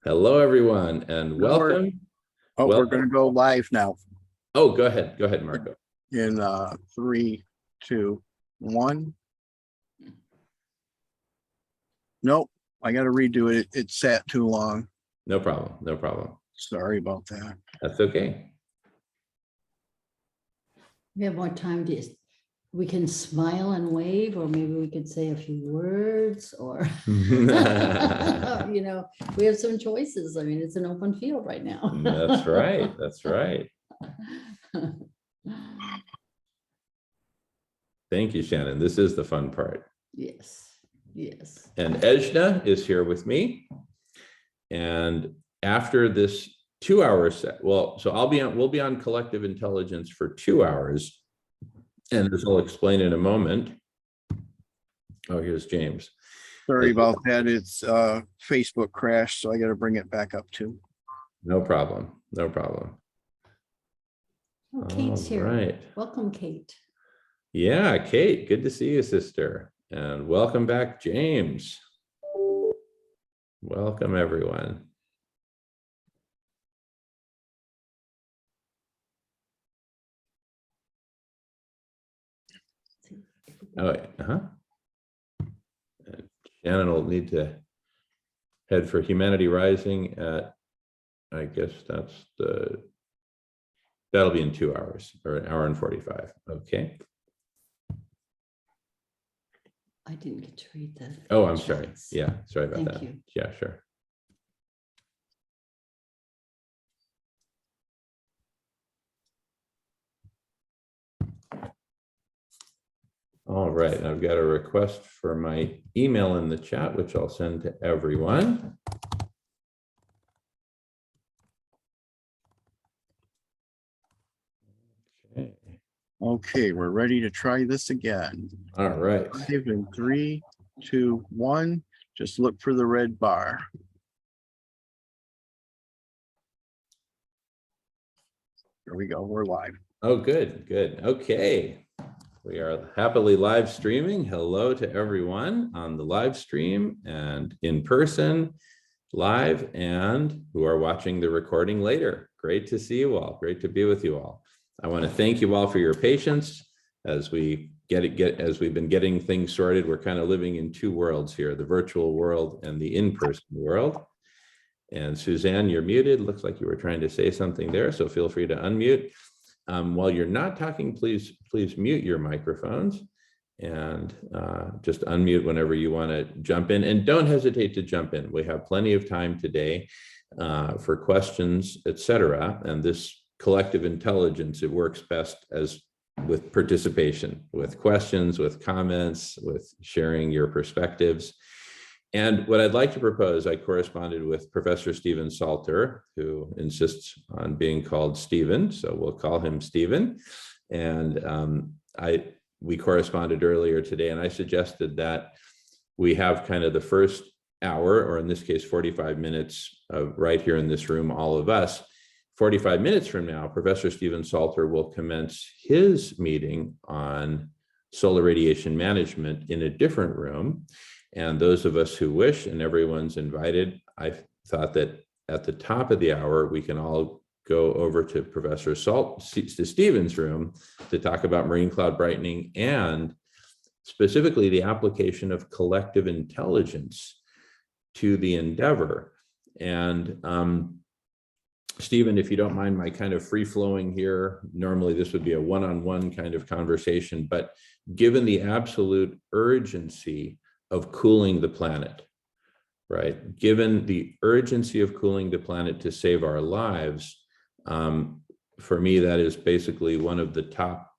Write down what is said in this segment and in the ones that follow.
Hello, everyone, and No, welcome. we're going to go live now Oh, go ahead. Go ahead, Marco. in 3, 2, 1. Nope, I got to redo it. It sat too long. No problem. No problem. Sorry about that. That's okay. We have more time to, we can smile and wave, or maybe we could say a few words, or, you know, we have some choices. I mean, it's an open field right now. That's right. That's right. Thank you, Shannon. This is the fun part. Yes, yes. And Ejna is here with me. And after this 2-hour set, well, so we'll be on collective intelligence for 2 hours. And as I'll explain in a moment. Oh, here's James. Sorry about that. It's Facebook crashed, so I got to bring it back up too. No problem. No problem. Oh, Kate's here. Right. Welcome, Kate. Yeah, Kate, good to see you, sister. And welcome back, James. Welcome, everyone. Oh, Shannon will need to head for Humanity Rising at, I guess that'll be in 2 hours, or an hour and 45. Okay. I didn't get to read that. Oh, I'm sorry. Yeah, sorry about that. Thank you. Yeah, sure. All right, I've got a request for my email in the chat, which I'll send to everyone. Okay. Okay, we're ready to try this again. All right. In 3, 2, 1. Just look for the red bar. Here we go. We're live. Oh, good, good. Okay. We are happily live streaming. Hello to everyone on the live stream and in person, live, and who are watching the recording later. Great to see you all. Great to be with you all. I want to thank you all for your patience as we as we've been getting things sorted. We're kind of living in two worlds here, the virtual world and the in-person world. And Suzanne, you're muted. Looks like you were trying to say something there, so feel free to unmute. While you're not talking, please mute your microphones and just unmute whenever you want to jump in, and don't hesitate to jump in. We have plenty of time today for questions, etc. And this collective intelligence, it works best as with participation, with questions, with comments, with sharing your perspectives. And what I'd like to propose, I corresponded with Professor Stephen Salter, who insists on being called Stephen, so we'll call him Stephen. And we corresponded earlier today, and I suggested that we have kind of the first hour, or in this case, 45 minutes of right here in this room, all of us. 45 minutes from now, Professor Stephen Salter will commence his meeting on solar radiation management in a different room. And those of us who wish, and everyone's invited, I thought that at the top of the hour, we can all go over to Professor Stephen's room to talk about marine cloud brightening and specifically the application of collective intelligence to the endeavor. And Stephen, if you don't mind my kind of free flowing here, normally this would be a one-on-one kind of conversation, but given the absolute urgency of cooling the planet, right? Given the urgency of cooling the planet to save our lives, for me, that is basically one of the top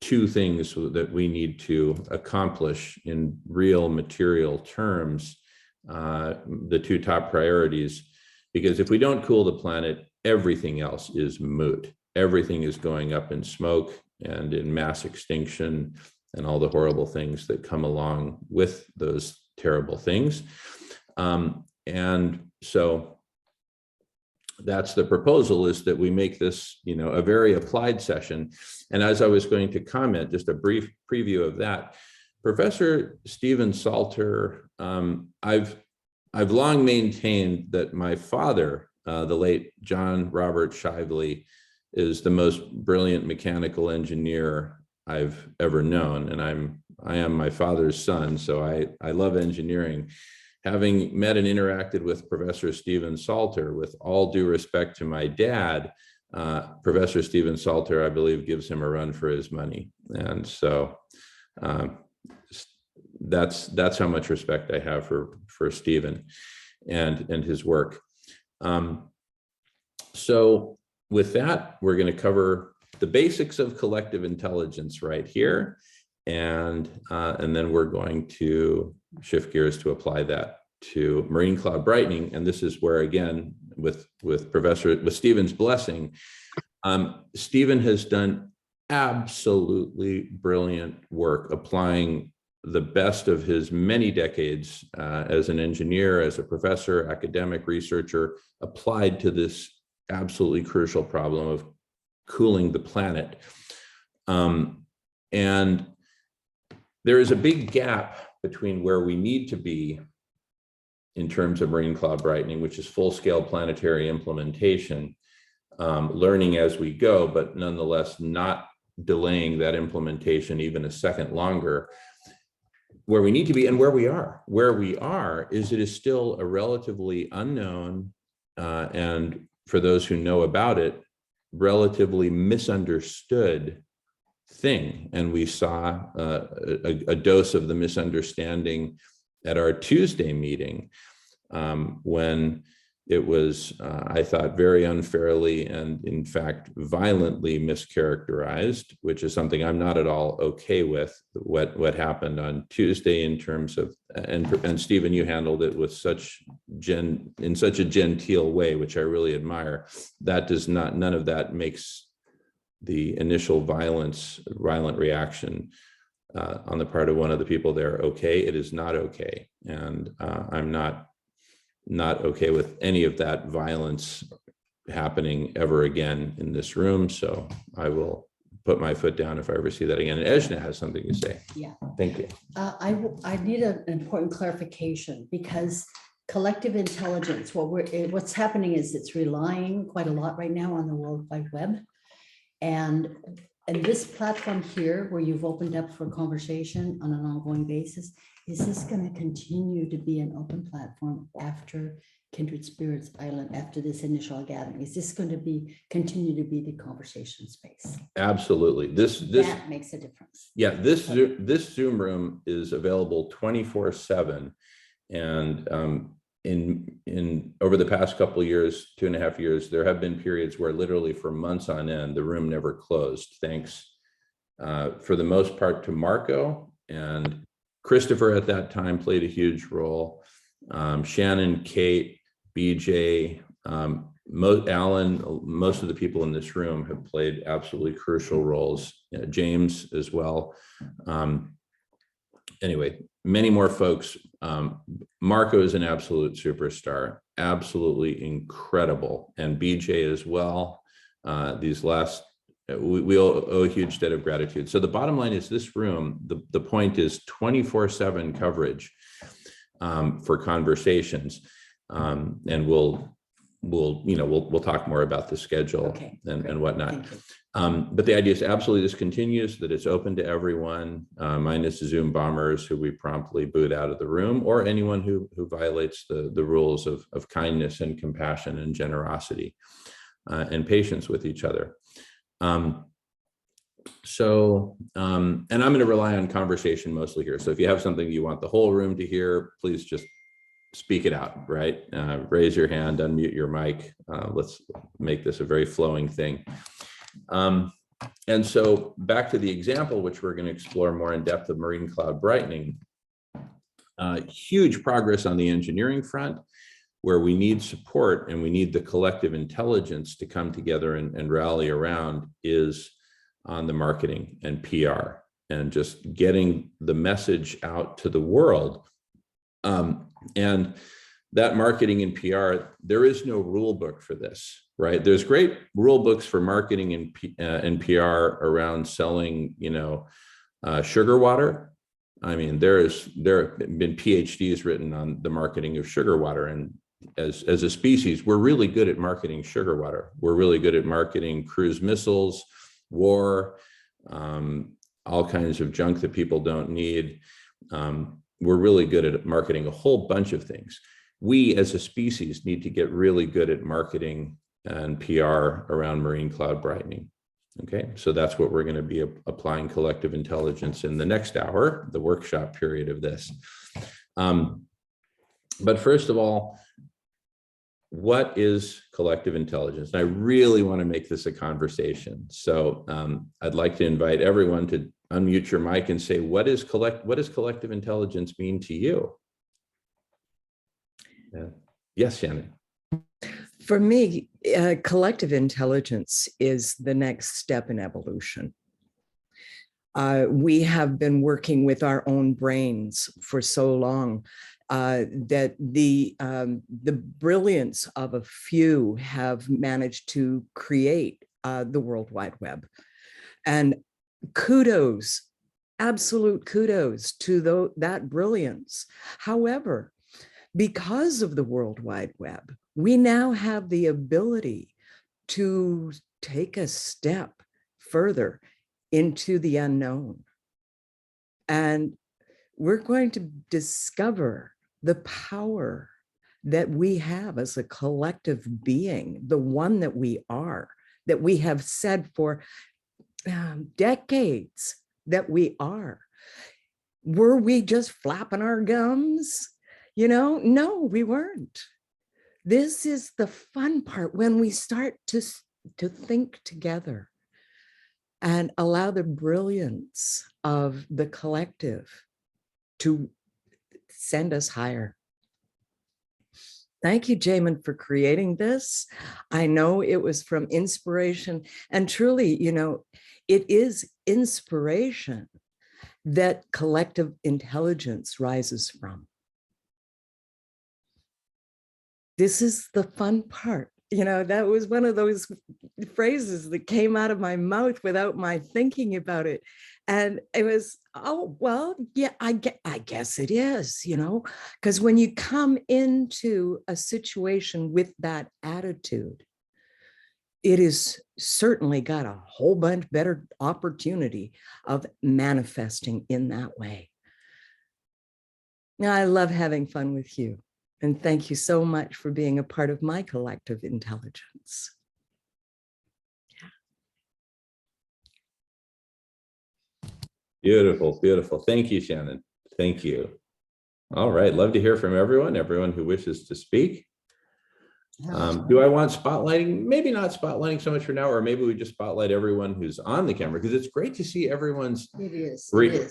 2 things that we need to accomplish in real material terms, the 2 top priorities, because if we don't cool the planet, everything else is moot. Everything is going up in smoke and in mass extinction and all the horrible things that come along with those terrible things. And so that's the proposal, is that we make this, a very applied session. And as I was going to comment, just a brief preview of that, Professor Stephen Salter, I've long maintained that my father, the late John Robert Shively, is the most brilliant mechanical engineer I've ever known. And I am my father's son, so I love engineering. Having met and interacted with Professor Stephen Salter, with all due respect to my dad, Professor Stephen Salter, I believe, gives him a run for his money. And so that's how much respect I have for Stephen and his work. So with that, we're going to cover the basics of collective intelligence right here. And then we're going to shift gears to apply that to marine cloud brightening. And this is where, again, with Stephen's blessing, Stephen has done absolutely brilliant work applying the best of his many decades as an engineer, as a professor, academic researcher, applied to this absolutely crucial problem of cooling the planet. And there is a big gap between where we need to be in terms of marine cloud brightening, which is full-scale planetary implementation, learning as we go, but nonetheless not delaying that implementation even a second longer, where we need to be and where we are. Where we are is it is still a relatively unknown, and for those who know about it, relatively misunderstood thing. And we saw a dose of the misunderstanding at our Tuesday meeting, when it was, I thought, very unfairly and in fact violently mischaracterized, which is something I'm not at all okay with, what happened on Tuesday in terms of, and Stephen, you handled it with in such a genteel way, which I really admire. That does not, none of that makes the initial violent reaction on the part of one of the people there okay. It is not okay. And I'm not okay with any of that violence happening ever again in this room. So I will put my foot down if I ever see that again. And Ejna has something to say. Yeah. Thank you. I need an important clarification, because collective intelligence, what's happening is it's relying quite a lot right now on the World Wide Web. And this platform here, where you've opened up for conversation on an ongoing basis, is this going to continue to be an open platform after Kindred Spirits Island, after this initial gathering? Is this going to continue to be the conversation space? Absolutely. That makes a difference. Yeah, this Zoom room is available 24/7, and in over the past couple of years, 2.5 years, there have been periods where literally for months on end, the room never closed. Thanks for the most part to Marco, and Christopher at that time played a huge role. Shannon, Kate, BJ, Alan, most of the people in this room have played absolutely crucial roles. James as well. Anyway, many more folks. Marco is an absolute superstar, absolutely incredible, and BJ as well. We owe a huge debt of gratitude. So the bottom line is, this room, the point is 24/7 coverage for conversations, and we'll talk more about the schedule. Okay, and whatnot. Thank you. But the idea is absolutely this continues, that it's open to everyone, minus Zoom bombers who we promptly boot out of the room, or anyone who violates the rules of kindness and compassion and generosity and patience with each other. And I'm going to rely on conversation mostly here. So if you have something you want the whole room to hear, please just speak it out, right? Raise your hand, unmute your mic. Let's make this a very flowing thing. And so back to the example, which we're going to explore more in depth, of marine cloud brightening. Huge progress on the engineering front. Where we need support and we need the collective intelligence to come together and rally around is on the marketing and PR, and just getting the message out to the world. And that marketing and PR, there is no rule book for this, right? There's great rule books for marketing and PR around selling, sugar water. I mean, there have been PhDs written on the marketing of sugar water, and as a species, we're really good at marketing sugar water. We're really good at marketing cruise missiles, war, all kinds of junk that people don't need. We're really good at marketing a whole bunch of things. We as a species need to get really good at marketing and PR around marine cloud brightening. Okay, so that's what we're going to be applying collective intelligence in the next hour, the workshop period of this. But first of all, what is collective intelligence? And I really want to make this a conversation. So I'd like to invite everyone to unmute your mic and say, what does collective intelligence mean to you? Yes, Shannon. For me, collective intelligence is the next step in evolution. We have been working with our own brains for so long that the brilliance of a few have managed to create the World Wide Web. And kudos, absolute kudos to that brilliance. However, because of the World Wide Web, we now have the ability to take a step further into the unknown. And we're going to discover the power that we have as a collective being, the one that we are, that we have said for decades that we are. Were we just flapping our gums? You know, no, we weren't. This is the fun part when we start to think together and allow the brilliance of the collective to send us higher. Thank you, Jamin, for creating this. I know it was from inspiration, and truly, you know, it is inspiration that collective intelligence rises from. This is the fun part. You know, that was one of those phrases that came out of my mouth without my thinking about it. And it was, oh, well, yeah, I guess it is, you know, because when you come into a situation with that attitude, it is certainly got a whole bunch better opportunity of manifesting in that way. Now, I love having fun with you. And thank you so much for being a part of my collective intelligence. Beautiful, beautiful. Thank you, Shannon. Thank you. All right, love to hear from everyone who wishes to speak. Do I want spotlighting? Maybe not spotlighting so much for now, or maybe we just spotlight everyone who's on the camera, because it's great to see everyone's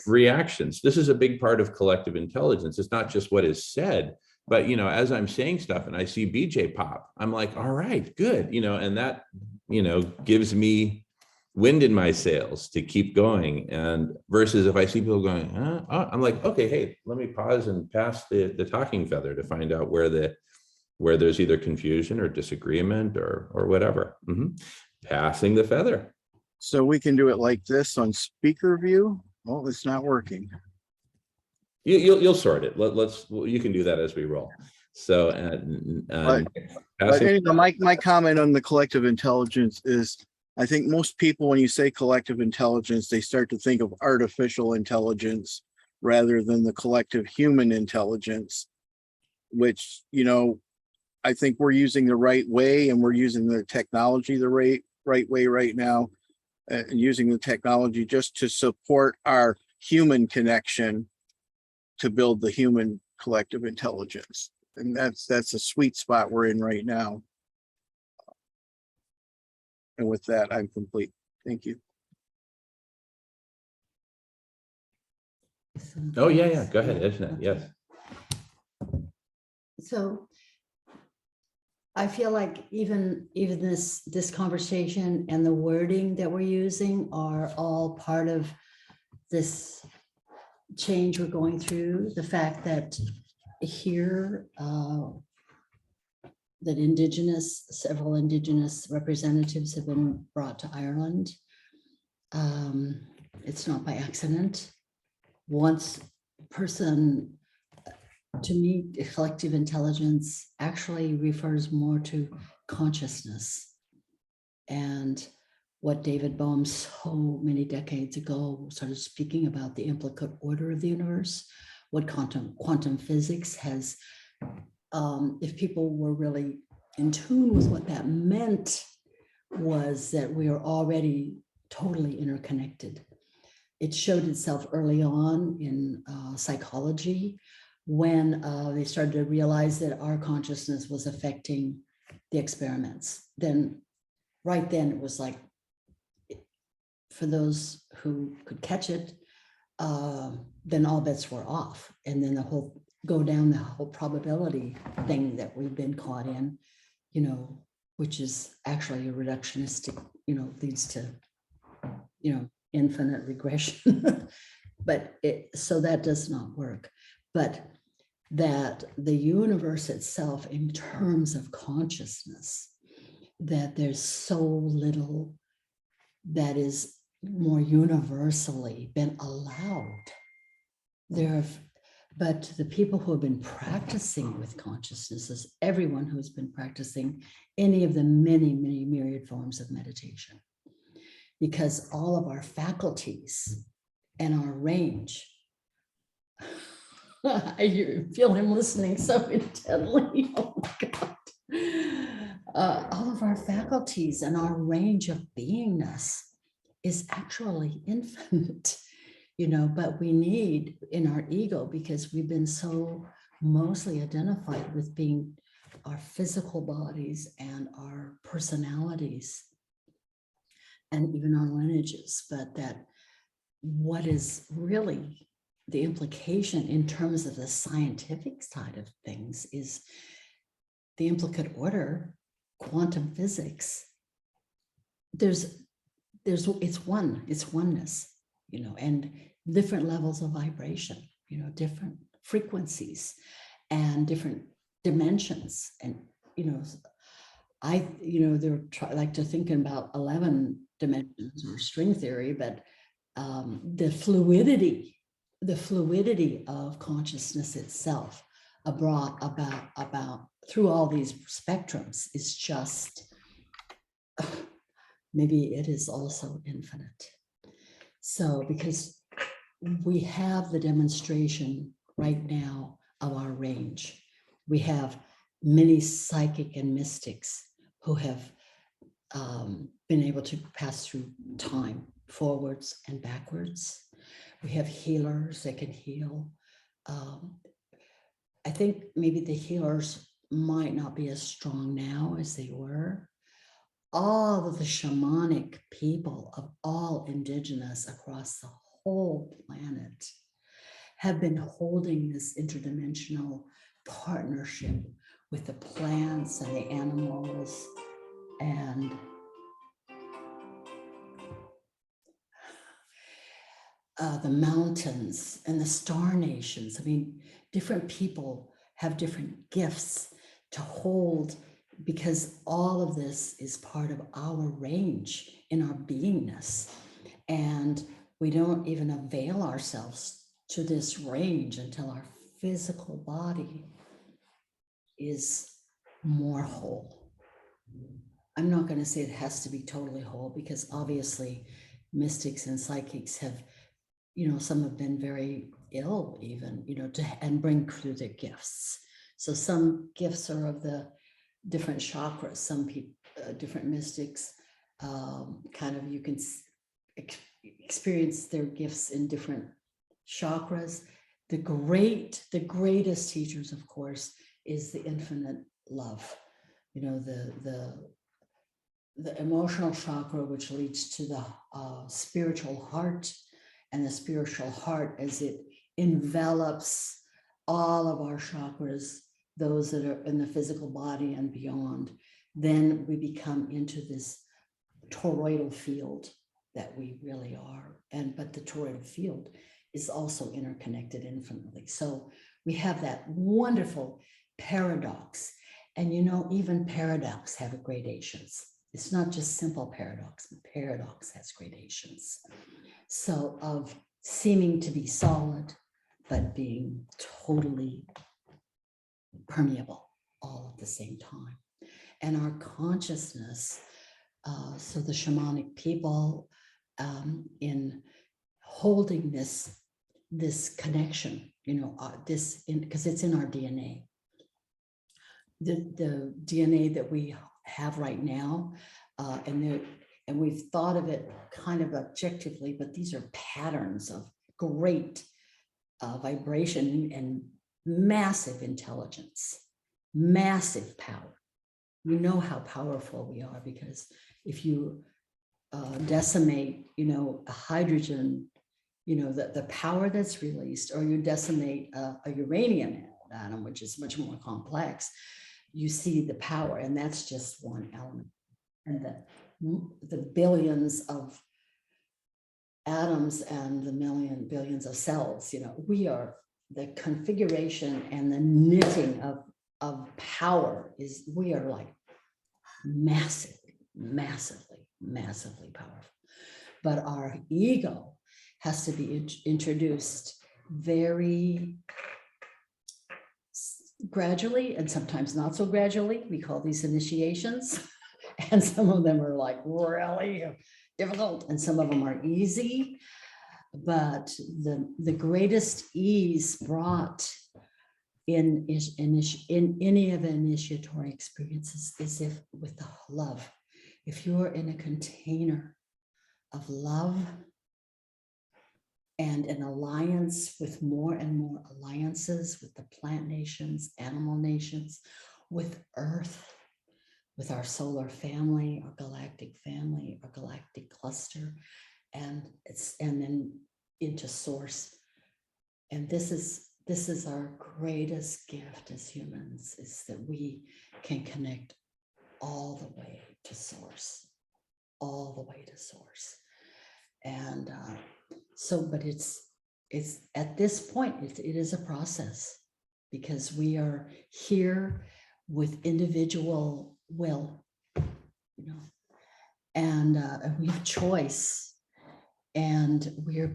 reactions. This is a big part of collective intelligence. It's not just what is said, but, you know, as I'm saying stuff and I see BJ pop, I'm like, all right, good, you know, and that, you know, gives me wind in my sails to keep going. And versus if I see people going, I'm like, okay, hey, let me pause and pass the talking feather to find out where there's either confusion or disagreement or whatever. Passing the feather. So we can do it like this on speaker view. Well, it's not working. You'll sort it. You can do that as we roll. So, but anyway, my comment on the collective intelligence is, I think most people, when you say collective intelligence, they start to think of artificial intelligence rather than the collective human intelligence, which, you know, I think we're using the right way, and we're using the technology the right way right now, and using the technology just to support our human connection to build the human collective intelligence. And that's a sweet spot we're in right now. And with that, I'm complete. Thank you. Oh, yeah. Go ahead, Ishna. Yes. So I feel like even this conversation and the wording that we're using are all part of this change we're going through. The fact that here that several Indigenous representatives have been brought to Ireland. It's not by accident. Once person, to me, collective intelligence actually refers more to consciousness. And what David Bohm so many decades ago started speaking about, the implicate order of the universe, what quantum physics has, if people were really in tune with what that meant, was that we are already totally interconnected. It showed itself early on in psychology when they started to realize that our consciousness was affecting the experiments. Then, right then, it was like, for those who could catch it, then all bets were off. And then go down the whole probability thing that we've been caught in, which is actually a reductionistic, leads to, infinite regression. But so that does not work. But that the universe itself, in terms of consciousness, that there's so little that is more universally been allowed. But the people who have been practicing with consciousness is everyone who's been practicing any of the many, many myriad forms of meditation. Because all of our faculties and our range, I feel him listening so intently. Oh my God. All of our faculties and our range of beingness is actually infinite, but we need in our ego, because we've been so mostly identified with being our physical bodies and our personalities and even our lineages, but that what is really the implication in terms of the scientific side of things is the implicate order, quantum physics. It's oneness, and different levels of vibration, different frequencies and different dimensions. And, they're like to think about 11 dimensions or string theory, but the fluidity of consciousness itself about through all these spectrums is just, maybe it is also infinite. So, because we have the demonstration right now of our range, we have many psychic and mystics who have been able to pass through time forwards and backwards. We have healers that can heal. I think maybe the healers might not be as strong now as they were. All of the shamanic people of all indigenous across the whole planet have been holding this interdimensional partnership with the plants and the animals and the mountains and the star nations. I mean, different people have different gifts to hold, because all of this is part of our range in our beingness. And we don't even avail ourselves to this range until our physical body is more whole. I'm not going to say it has to be totally whole, because obviously mystics and psychics have, some have been very ill even, and bring through their gifts. So some gifts are of the different chakras. Some people, different mystics, kind of, you can experience their gifts in different chakras. The greatest teachers, of course, is the infinite love. The emotional chakra, which leads to the spiritual heart, and the spiritual heart, as it envelops all of our chakras, those that are in the physical body and beyond, then we become into this toroidal field that we really are. But the toroidal field is also interconnected infinitely. So we have that wonderful paradox. And even paradox have gradations. It's not just simple paradox, but paradox has gradations. So of seeming to be solid, but being totally permeable all at the same time. And our consciousness, so the shamanic people, in holding this connection, because it's in our DNA. The DNA that we have right now, and we've thought of it kind of objectively, but these are patterns of great vibration and massive intelligence, massive power. We know how powerful we are, because if you decimate, a hydrogen, the power that's released, or you decimate a uranium atom, which is much more complex, you see the power, and that's just one element. And the billions of atoms and the billions of cells, we are the configuration and the knitting of power we are like massively powerful. But our ego has to be introduced very gradually, and sometimes not so gradually. We call these initiations, and some of them are like really difficult, and some of them are easy. But the greatest ease brought in any of the initiatory experiences is if with the love. If you're in a container of love and an alliance with more and more alliances with the plant nations, animal nations, with Earth, with our solar family, our galactic cluster, and then into source. And this is our greatest gift as humans, is that we can connect all the way to source, And but it's at this point, it is a process, because we are here with individual will, and we have choice, and we're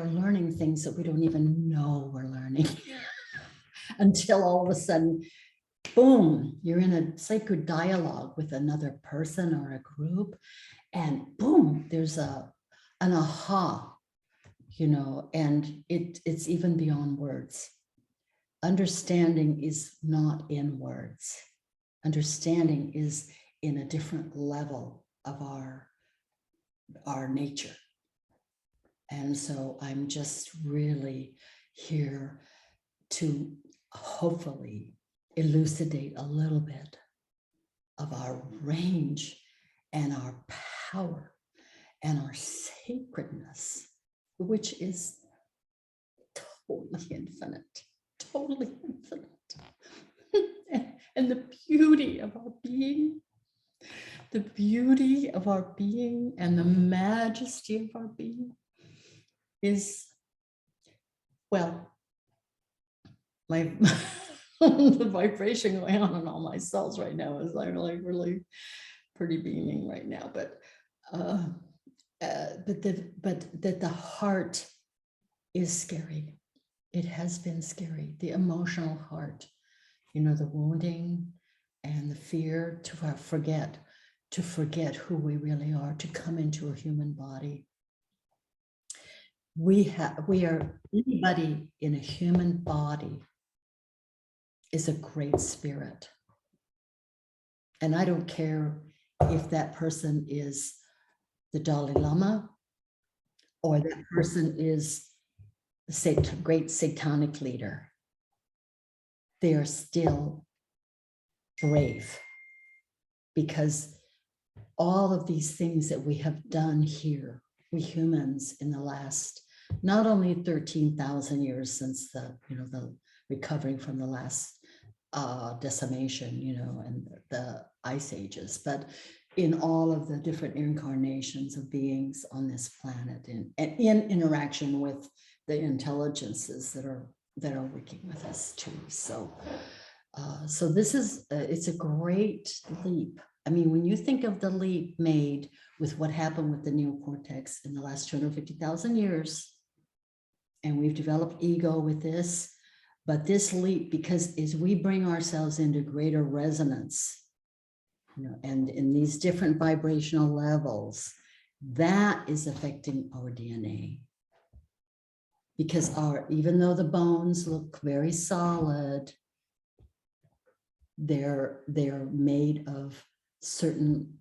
learning things that we don't even know we're learning until all of a sudden, boom, you're in a sacred dialogue with another person or a group, and boom, there's an aha, and it's even beyond words. Understanding is not in words. Understanding is in a different level of our nature. And so I'm just really here to hopefully elucidate a little bit of our range and our power and our sacredness, which is totally infinite. And the beauty of our being, and the majesty of our being is, well, my the vibration going on in all my cells right now is like really pretty beaming right now, but that the heart is scary. It has been scary, the emotional heart, the wounding and the fear to forget who we really are, to come into a human body. Anybody in a human body is a great spirit. And I don't care if that person is the Dalai Lama, or that person is the great satanic leader. They are still brave, because all of these things that we have done here, we humans, in the last, not only 13,000 years since the recovering from the last decimation, and the ice ages, but in all of the different incarnations of beings on this planet, and in interaction with the intelligences that are working with us too. So this is it's a great leap. I mean, when you think of the leap made with what happened with the neocortex in the last 250,000 years, and we've developed ego with this, but this leap, because as we bring ourselves into greater resonance, and in these different vibrational levels, that is affecting our DNA. Because even though the bones look very solid, they're made of certain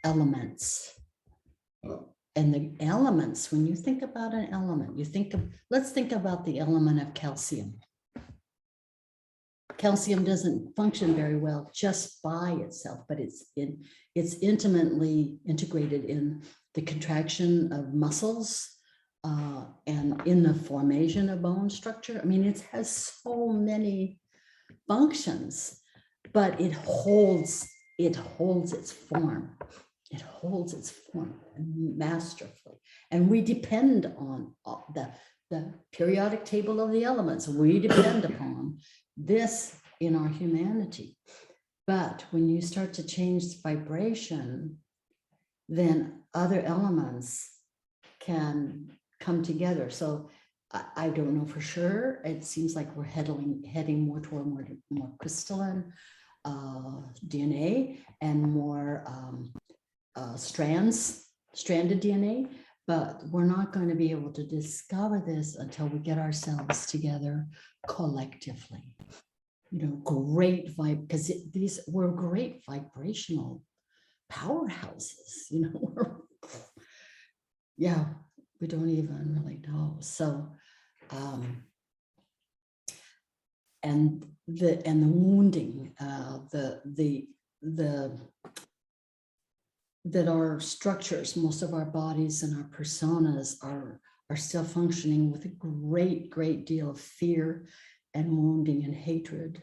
elements. And the elements, when you think about an element, let's think about the element of calcium. Calcium doesn't function very well just by itself, but it's intimately integrated in the contraction of muscles and in the formation of bone structure. I mean, it has so many functions, but it holds its form. It holds its form masterfully. And we depend on the periodic table of the elements. We depend upon this in our humanity. But when you start to change the vibration, then other elements can come together. So I don't know for sure. It seems like we're heading more toward more crystalline DNA and more stranded DNA, but we're not going to be able to discover this until we get ourselves together collectively. Great vibe, because we're great vibrational powerhouses. Yeah, we don't even really know. So, and the wounding, that our structures, most of our bodies and our personas are still functioning with a great deal of fear and wounding and hatred.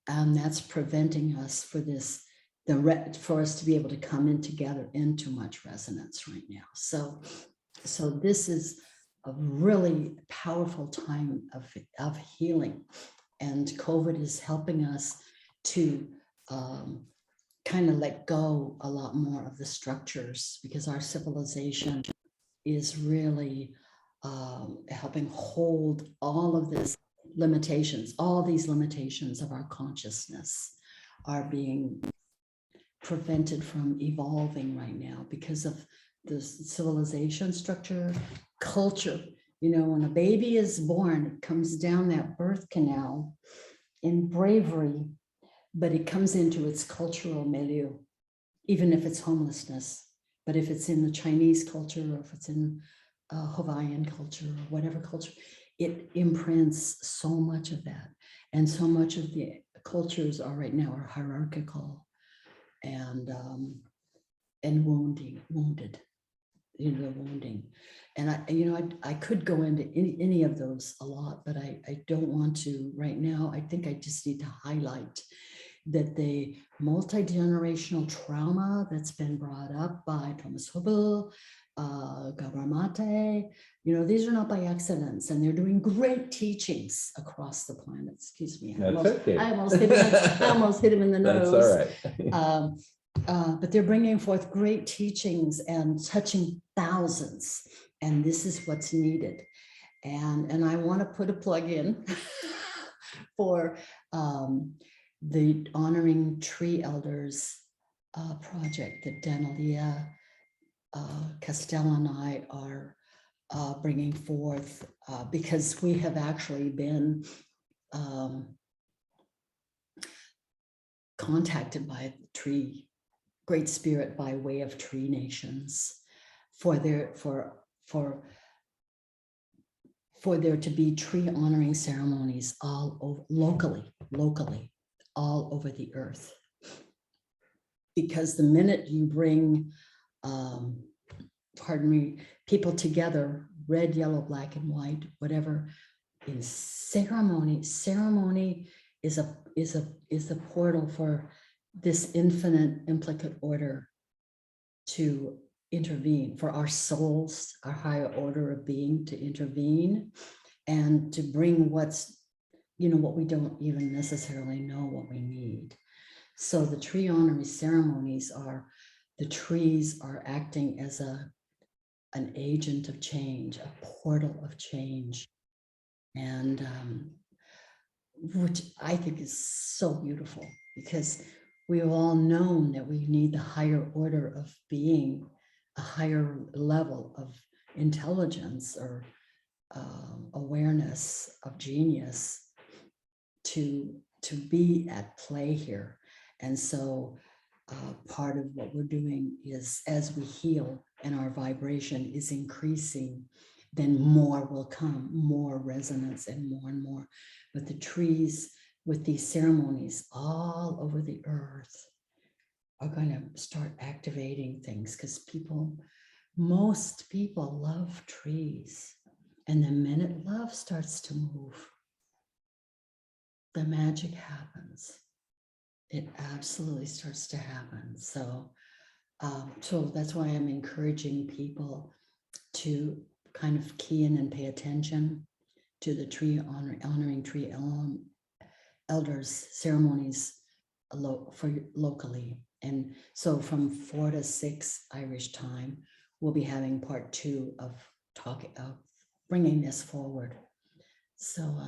And that's preventing us for us to be able to come in together in too much resonance right now. So this is a really powerful time of healing. And COVID is helping us to kind of let go a lot more of the structures, because our civilization is really helping hold all of this limitations. All these limitations of our consciousness are being prevented from evolving right now because of the civilization structure, culture. When a baby is born, it comes down that birth canal in bravery, but it comes into its cultural milieu, even if it's homelessness. But if it's in the Chinese culture, or if it's in Hawaiian culture, or whatever culture, it imprints so much of that. And so much of the cultures right now are hierarchical and wounded. The wounding. And I could go into any of those a lot, but I don't want to right now. I think I just need to highlight that the multi-generational trauma that's been brought up by Thomas Hubel, Gabor Mate, these are not by accidents, and they're doing great teachings across the planet. Excuse me. I almost hit him in the nose. That's all right. But they're bringing forth great teachings and touching thousands, and this is what's needed. And I want to put a plug in for the Honoring Tree Elders project that Danalia Costello and I are bringing forth, because we have actually been contacted by the tree Great Spirit by way of tree nations for there to be tree honoring ceremonies all over, locally, all over the earth. Because the minute you bring, people together, red, yellow, black, and white, whatever, in ceremony is a portal for this infinite implicate order to intervene, for our souls, our higher order of being to intervene and to bring what we don't even necessarily know what we need. So the tree honoring ceremonies the trees are acting as an agent of change, a portal of change. And which I think is so beautiful, because we've all known that we need the higher order of being, a higher level of intelligence or awareness of genius to be at play here. And so part of what we're doing is, as we heal and our vibration is increasing, then more will come, more resonance and more. With the trees, with these ceremonies all over the earth are going to start activating things, because most people love trees. And the minute love starts to move, the magic happens. It absolutely starts to happen. So that's why I'm encouraging people to kind of key in and pay attention to the honoring tree elders ceremonies locally. And so from 4 to 6 Irish time, we'll be having part 2 of bringing this forward. So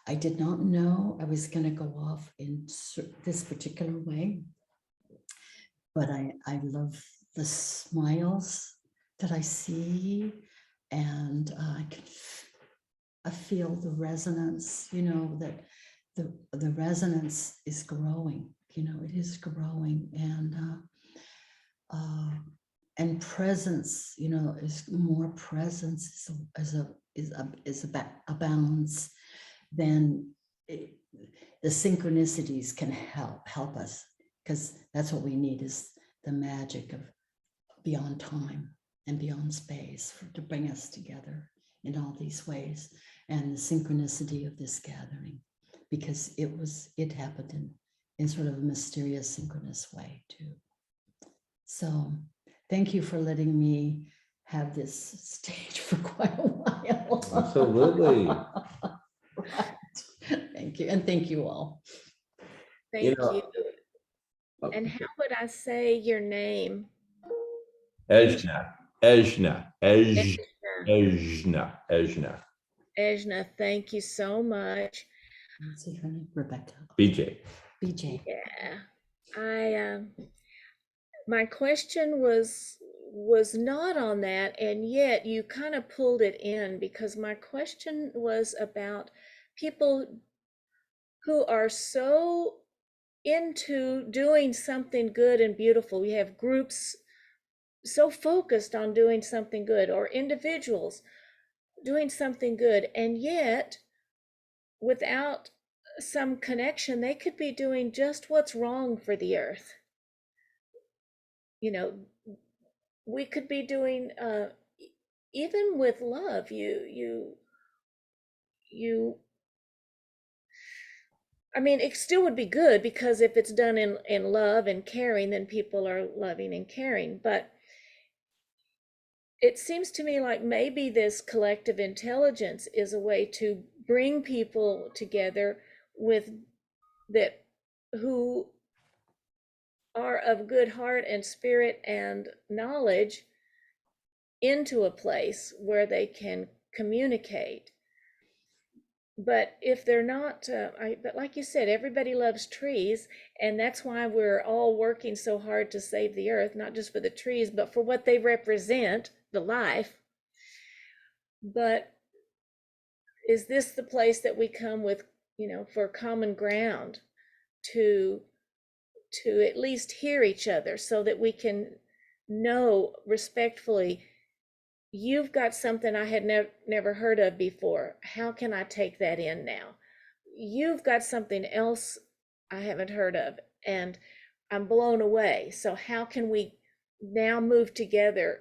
I did not know I was going to go off in this particular way, but I love the smiles that I see, and I feel the resonance, that the resonance is growing, it is growing, and presence, is more presence is a balance. Then the synchronicities can help us, because that's what we need, is the magic of beyond time and beyond space to bring us together in all these ways, and the synchronicity of this gathering, because it happened in sort of a mysterious, synchronous way too. So thank you for letting me have this stage for quite a while. Absolutely. Thank you. And thank you all. Thank you. And how would I say your name? Ejna. Ejna, thank you so much. Let's see her name, Rebecca. BJ. Yeah. My question was not on that, and yet you kind of pulled it in, because my question was about people who are so into doing something good and beautiful. We have groups so focused on doing something good, or individuals doing something good, and yet without some connection, they could be doing just what's wrong for the earth. We could be doing, even with love, I mean, it still would be good, because if it's done in love and caring, then people are loving and caring. But it seems to me like maybe this collective intelligence is a way to bring people together who are of good heart and spirit and knowledge, into a place where they can communicate. But if they're not, but like you said, everybody loves trees, and that's why we're all working so hard to save the earth, not just for the trees, but for what they represent, the life. But is this the place that we come with, for common ground, to at least hear each other, so that we can know respectfully, you've got something I had never heard of before. How can I take that in now? You've got something else I haven't heard of, and I'm blown away. So how can we now move together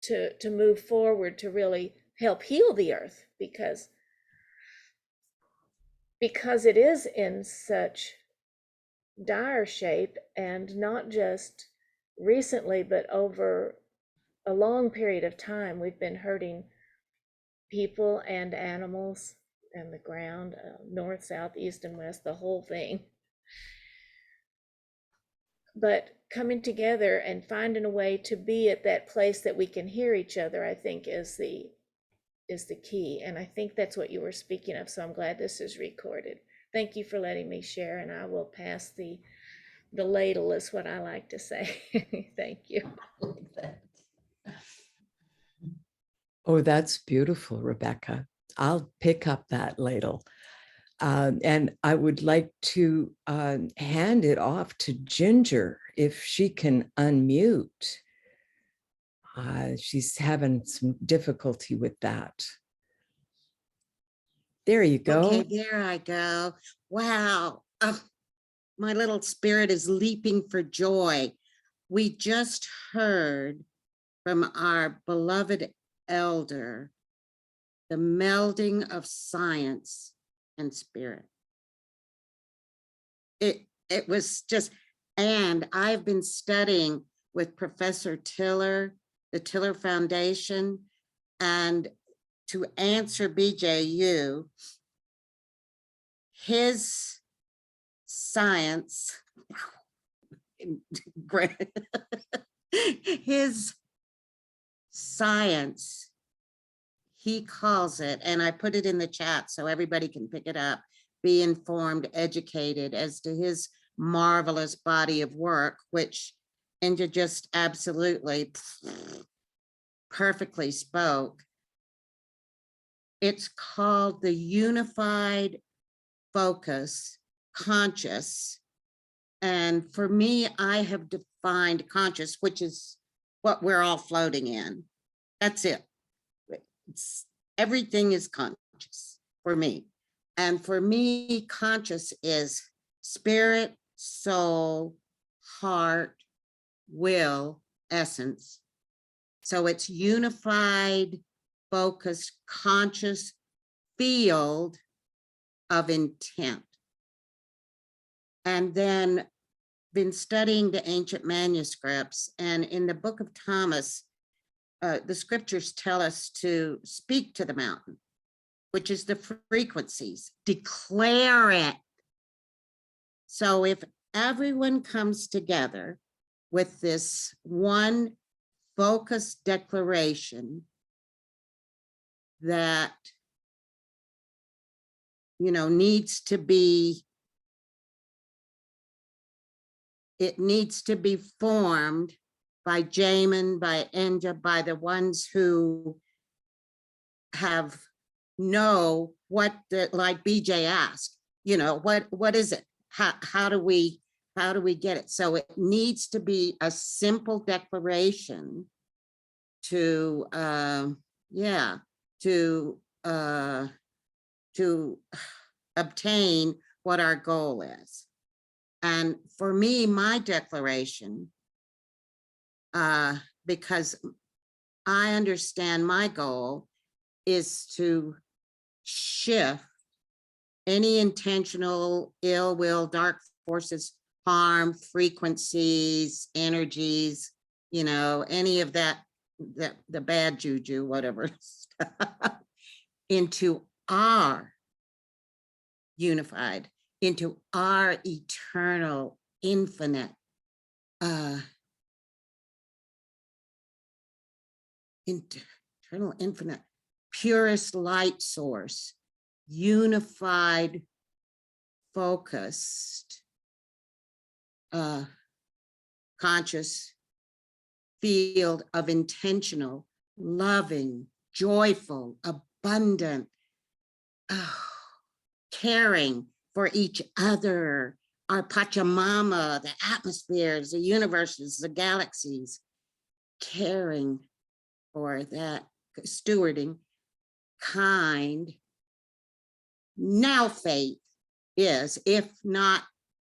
to move forward, to really help heal the earth? Because it is in such dire shape, and not just recently, but over a long period of time, we've been hurting people and animals and the ground, north, south, east, and west, the whole thing. but coming together and finding a way to be at that place that we can hear each other, I think is the key. And I think that's what you were speaking of. So I'm glad this is recorded. Thank you for letting me share, and I will pass the ladle is what I like to say. Thank you. Like that. Oh, that's beautiful, Rebecca. I'll pick up that ladle. And I would like to hand it off to Ginger if she can unmute. She's having some difficulty with that. There you go. Okay, there I go. Wow. My little spirit is leaping for joy. We just heard from our beloved elder, the melding of science and spirit. It was just, and I've been studying with Professor Tiller, the Tiller Foundation, and to answer BJU, his science, his science, he calls it, and I put it in the chat so everybody can pick it up, be informed, educated as to his marvelous body of work, which India just absolutely perfectly spoke. It's called the Unified Focus Conscious. And for me, I have defined conscious, which is what we're all floating in. That's it. Everything is conscious for me. And for me, conscious is spirit, soul, heart, will, essence. So it's unified, focused, conscious field of intent. And then been studying the ancient manuscripts, and in the book of Thomas, the scriptures tell us to speak to the mountain, which is the frequencies, declare it. So if everyone comes together with this one focused declaration that, you know, needs to be formed by Jamin, by Enja, by the ones who know what the, like BJ asked, you know, what is it? How do we get it? So it needs to be a simple declaration to obtain what our goal is. And for me, my declaration, because I understand my goal is to shift any intentional ill will, dark forces, harm, frequencies, energies, you know, any of that, the bad juju, whatever, into our unified, into our eternal, infinite, eternal, infinite, purest light source, unified, focused, conscious field of intentional, loving, joyful, abundant, caring for each other, our Pachamama, the atmospheres, the universes, the galaxies, caring for that, stewarding, kind. Now faith is, if not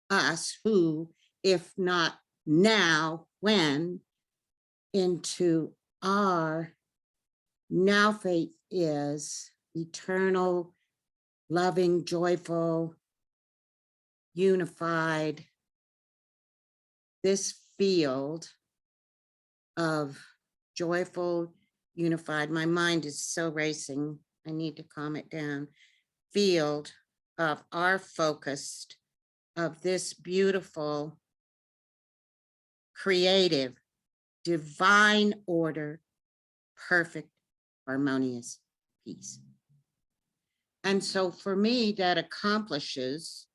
us, who, if not now, when, into our, now faith is eternal, loving, joyful, unified, this field of joyful, unified, my mind is so racing, I need to calm it down, field of our focused, of this beautiful creative, divine order, perfect, harmonious peace. And so for me, that accomplishes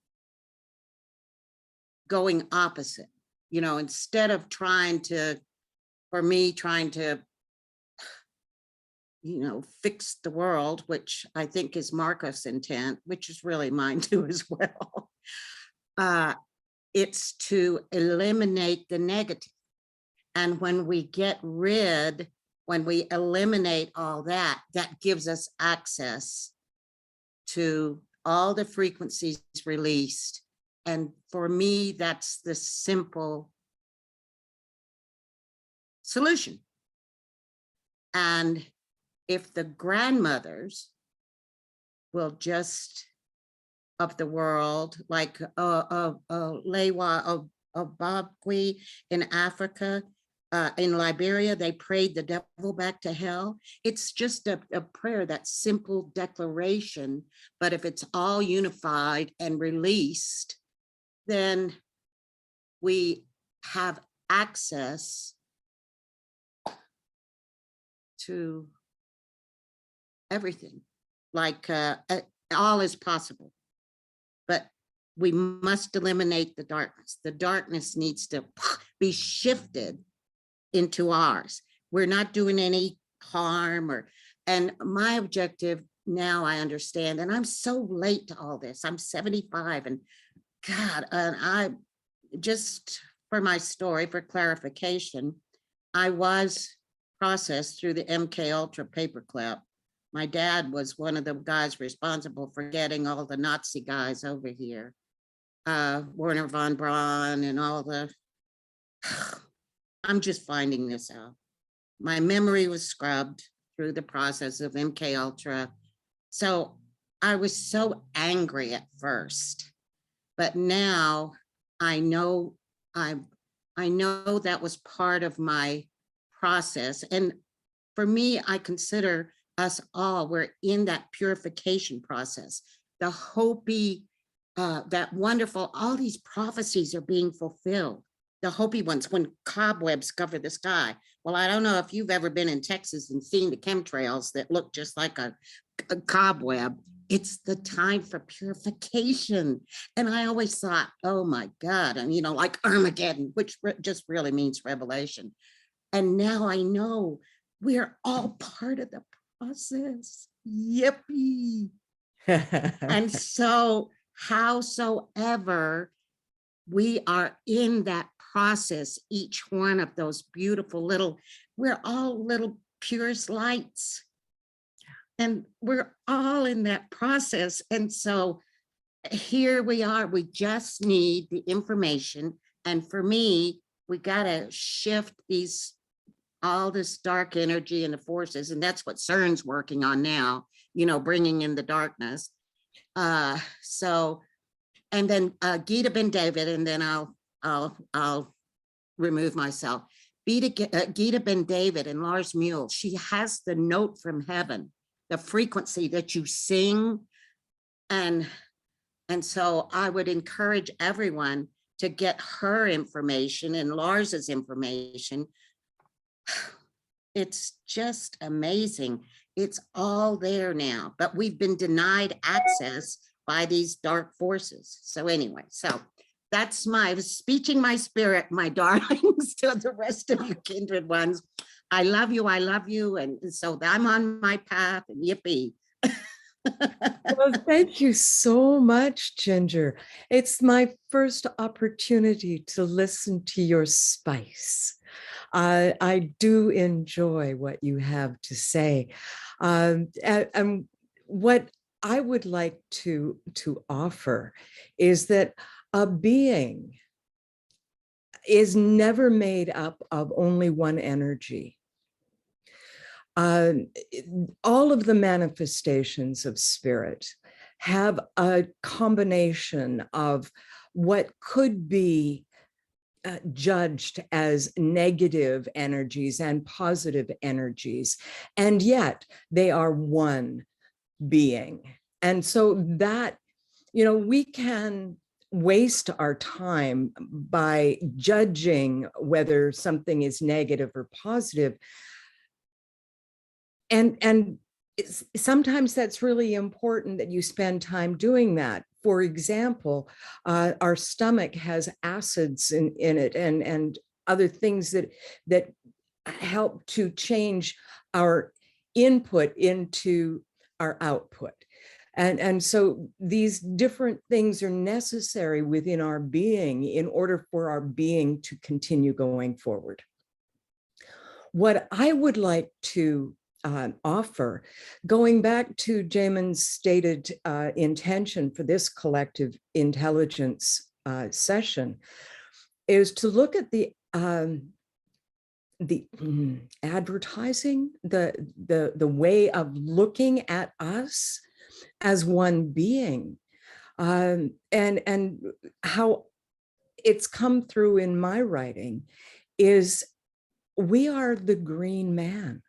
going opposite, you know, instead of trying to, you know, fix the world, which I think is Marcos' intent, which is really mine too as well. It's to eliminate the negative. And when we eliminate all that, that gives us access to all the frequencies released. And for me, that's the simple solution. And if the grandmothers will just of the world, like Lewa Obabkwi in Africa, in Liberia, they prayed the devil back to hell. It's just a prayer, that simple declaration. But if it's all unified and released, then we have access to everything. Like all is possible. But we must eliminate the darkness. The darkness needs to be shifted into ours. We're not doing any harm and my objective now, I understand, and I'm so late to all this. I'm 75 and God, and I just for my story, for clarification, I was processed through the MK Ultra paperclip. My dad was one of the guys responsible for getting all the Nazi guys over here. Werner von Braun and all the, I'm just finding this out. My memory was scrubbed through the process of MK Ultra. So I was so angry at first, but now I know I know that was part of my process. And for me, I consider us all, we're in that purification process. The Hopi, that wonderful, all these prophecies are being fulfilled. The Hopi ones, when cobwebs cover the sky. Well, I don't know if you've ever been in Texas and seen the chemtrails that look just like a cobweb. It's the time for purification. And I always thought, oh my God, and you know, like Armageddon, which just really means revelation. And now I know we're all part of the process. Yippee. And so howsoever we are in that process, each one of those beautiful little, we're all little purest lights. And we're all in that process. And so here we are, we just need the information. And for me, we gotta shift all this dark energy and the forces. And that's what CERN's working on now, you know, bringing in the darkness. And then Gita Ben David, and then I'll remove myself. Gita Ben David and Lars Mule, she has the note from heaven, the frequency that you sing. And so I would encourage everyone to get her information and Lars's information. It's just amazing. It's all there now, but we've been denied access by these dark forces. So anyway, so that's my speeching my spirit, my darlings, to the rest of you kindred ones. I love you. And so I'm on my path, and yippee. Well, thank you so much, Ginger. It's my first opportunity to listen to your spice. I do enjoy what you have to say. And what I would like to offer is that a being is never made up of only one energy. All of the manifestations of spirit have a combination of what could be judged as negative energies and positive energies, and yet they are one being. And so that, you know, we can waste our time by judging whether something is negative or positive. And sometimes that's really important that you spend time doing that. For example, our stomach has acids in it and other things that help to change our input into our output. And so these different things are necessary within our being in order for our being to continue going forward. What I would like to offer, going back to Jamin's stated intention for this collective intelligence session, is to look at the advertising, the way of looking at us as one being, and how it's come through in my writing is we are the green man.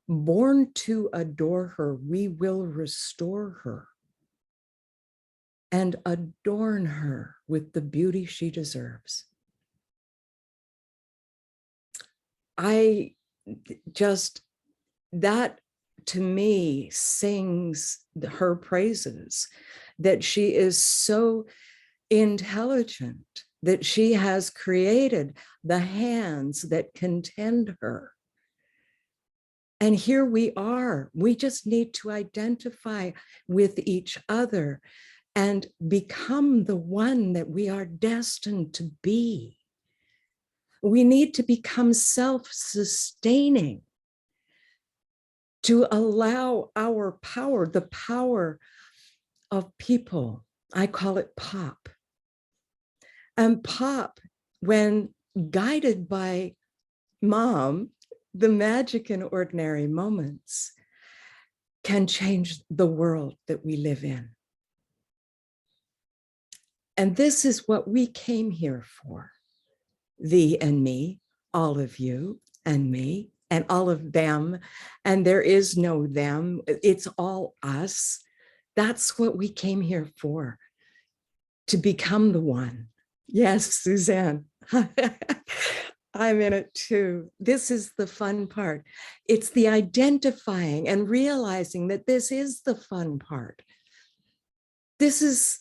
Born to adore her, we will restore her and adorn her with the beauty she deserves. That to me sings her praises, that she is so intelligent, that she has created the hands that can tend her. And here we are. We just need to identify with each other and become the one that we are destined to be. We need to become self-sustaining to allow our power, the power of people. I call it pop. And pop, when guided by mom, the magic in ordinary moments can change the world that we live in. And this is what we came here for. Thee and me, all of you and me, and all of them. And there is no them, it's all us. That's what we came here for, to become the one. Yes, Suzanne. I'm in it too. This is the fun part. It's the identifying and realizing that this is the fun part. This is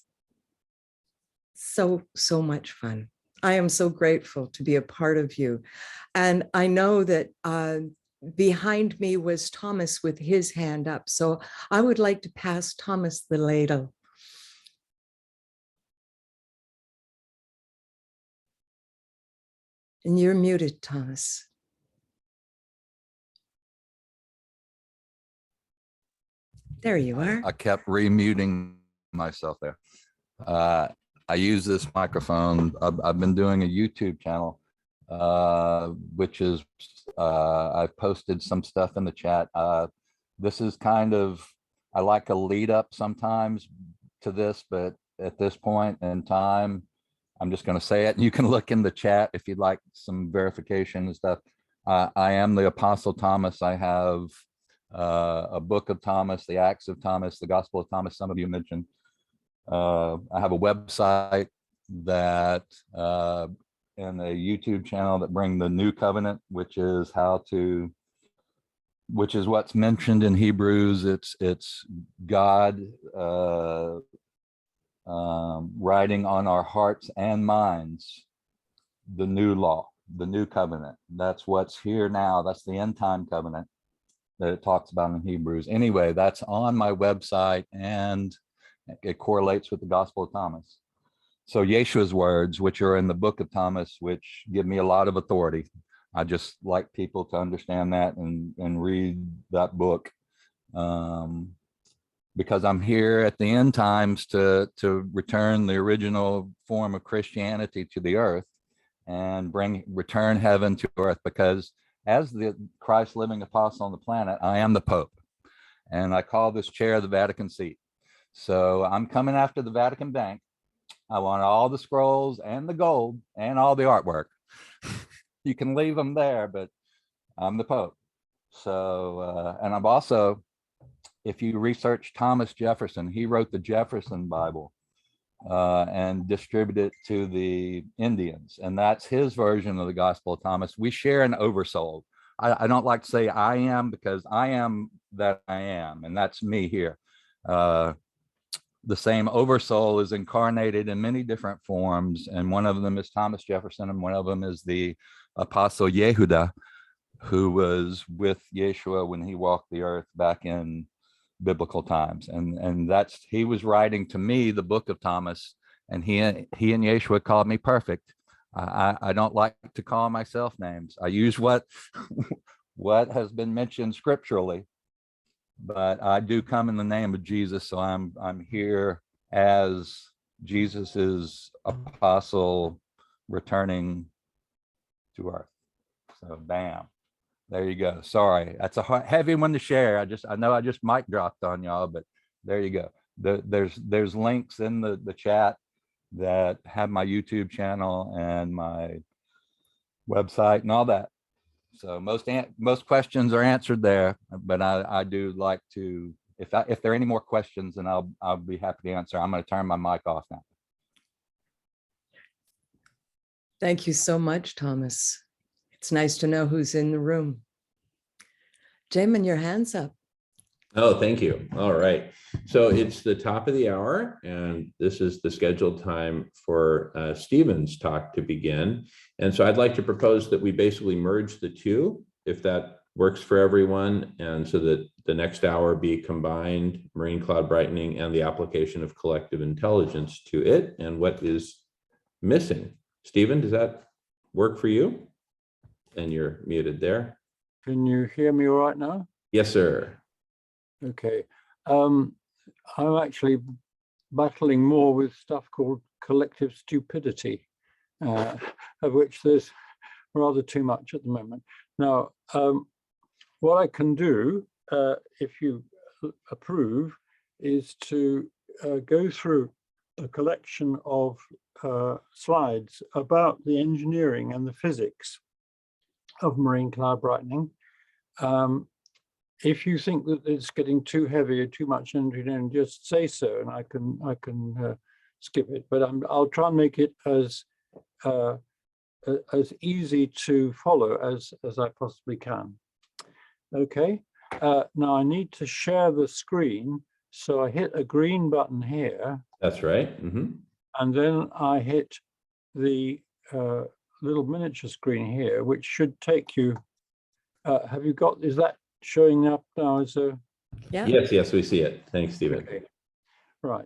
so much fun. I am so grateful to be a part of you. And I know that behind me was Thomas with his hand up. So I would like to pass Thomas the ladle. And you're muted, Thomas. There you are. I kept remuting myself there. I use this microphone. I've been doing a YouTube channel, which is, I've posted some stuff in the chat. This is kind of, I like a lead up sometimes to this, but at this point in time, I'm just going to say it. You can look in the chat if you'd like some verification and stuff. I am the Apostle Thomas. I have a book of Thomas, the Acts of Thomas, the Gospel of Thomas, some of you mentioned. I have a website that and a YouTube channel that bring the new covenant, which is what's mentioned in Hebrews. It's God writing on our hearts and minds the new law, the new covenant. That's what's here now. That's the end time covenant that it talks about in Hebrews. Anyway, that's on my website and it correlates with the Gospel of Thomas. So Yeshua's words, which are in the book of Thomas, which give me a lot of authority. I just like people to understand that and read that book. Because I'm here at the end times to return the original form of Christianity to the earth and return heaven to earth, because as the Christ living apostle on the planet, I am the Pope, and I call this chair the Vatican seat. So I'm coming after the Vatican Bank. I want all the scrolls and the gold and all the artwork. You can leave them there, but I'm the Pope. So, and I'm also, if you research Thomas Jefferson, he wrote the Jefferson Bible. and distribute it to the Indians. And that's his version of the Gospel of Thomas. We share an oversoul. I don't like to say I am, because I am that I am, and that's me here. The same oversoul is incarnated in many different forms, and one of them is Thomas Jefferson, and one of them is the Apostle Yehuda, who was with Yeshua when he walked the earth back in biblical times. And that's, he was writing to me the book of Thomas, and he and Yeshua called me perfect. I don't like to call myself names. I use what has been mentioned scripturally, but I do come in the name of Jesus. So I'm here as Jesus's apostle returning to earth. So bam, there you go. Sorry, that's a heavy one to share. I know I just mic dropped on y'all, but there you go. There's links in the chat that have my YouTube channel and my website and all that. So most questions are answered there, but I do like to, if there are any more questions, then I'll be happy to answer. I'm going to turn my mic off now. Thank you so much, Thomas. It's nice to know who's in the room. Jamin, your hand's up. Oh, thank you. All right. So it's the top of the hour, and this is the scheduled time for Stephen's talk to begin. And so I'd like to propose that we basically merge the two, if that works for everyone, and so that the next hour be combined marine cloud brightening and the application of collective intelligence to it, and what is missing. Stephen, does that work for you? And you're muted there. Can you hear me all right now? Yes, sir. Okay. I'm actually battling more with stuff called collective stupidity, of which there's rather too much at the moment. Now, what I can do, if you approve, is to go through a collection of slides about the engineering and the physics of marine cloud brightening. If you think that it's getting too heavy or too much engineering, just say so, and I can skip it. But I'll try and make it as easy to follow as I possibly can. Okay. Now I need to share the screen, so I hit a green button here. That's right. Mm-hmm. And then I hit the little miniature screen here, which should take you. Have you got? Is that showing up now as a? Yeah. Yes, we see it. Thanks, Stephen. Okay. Right.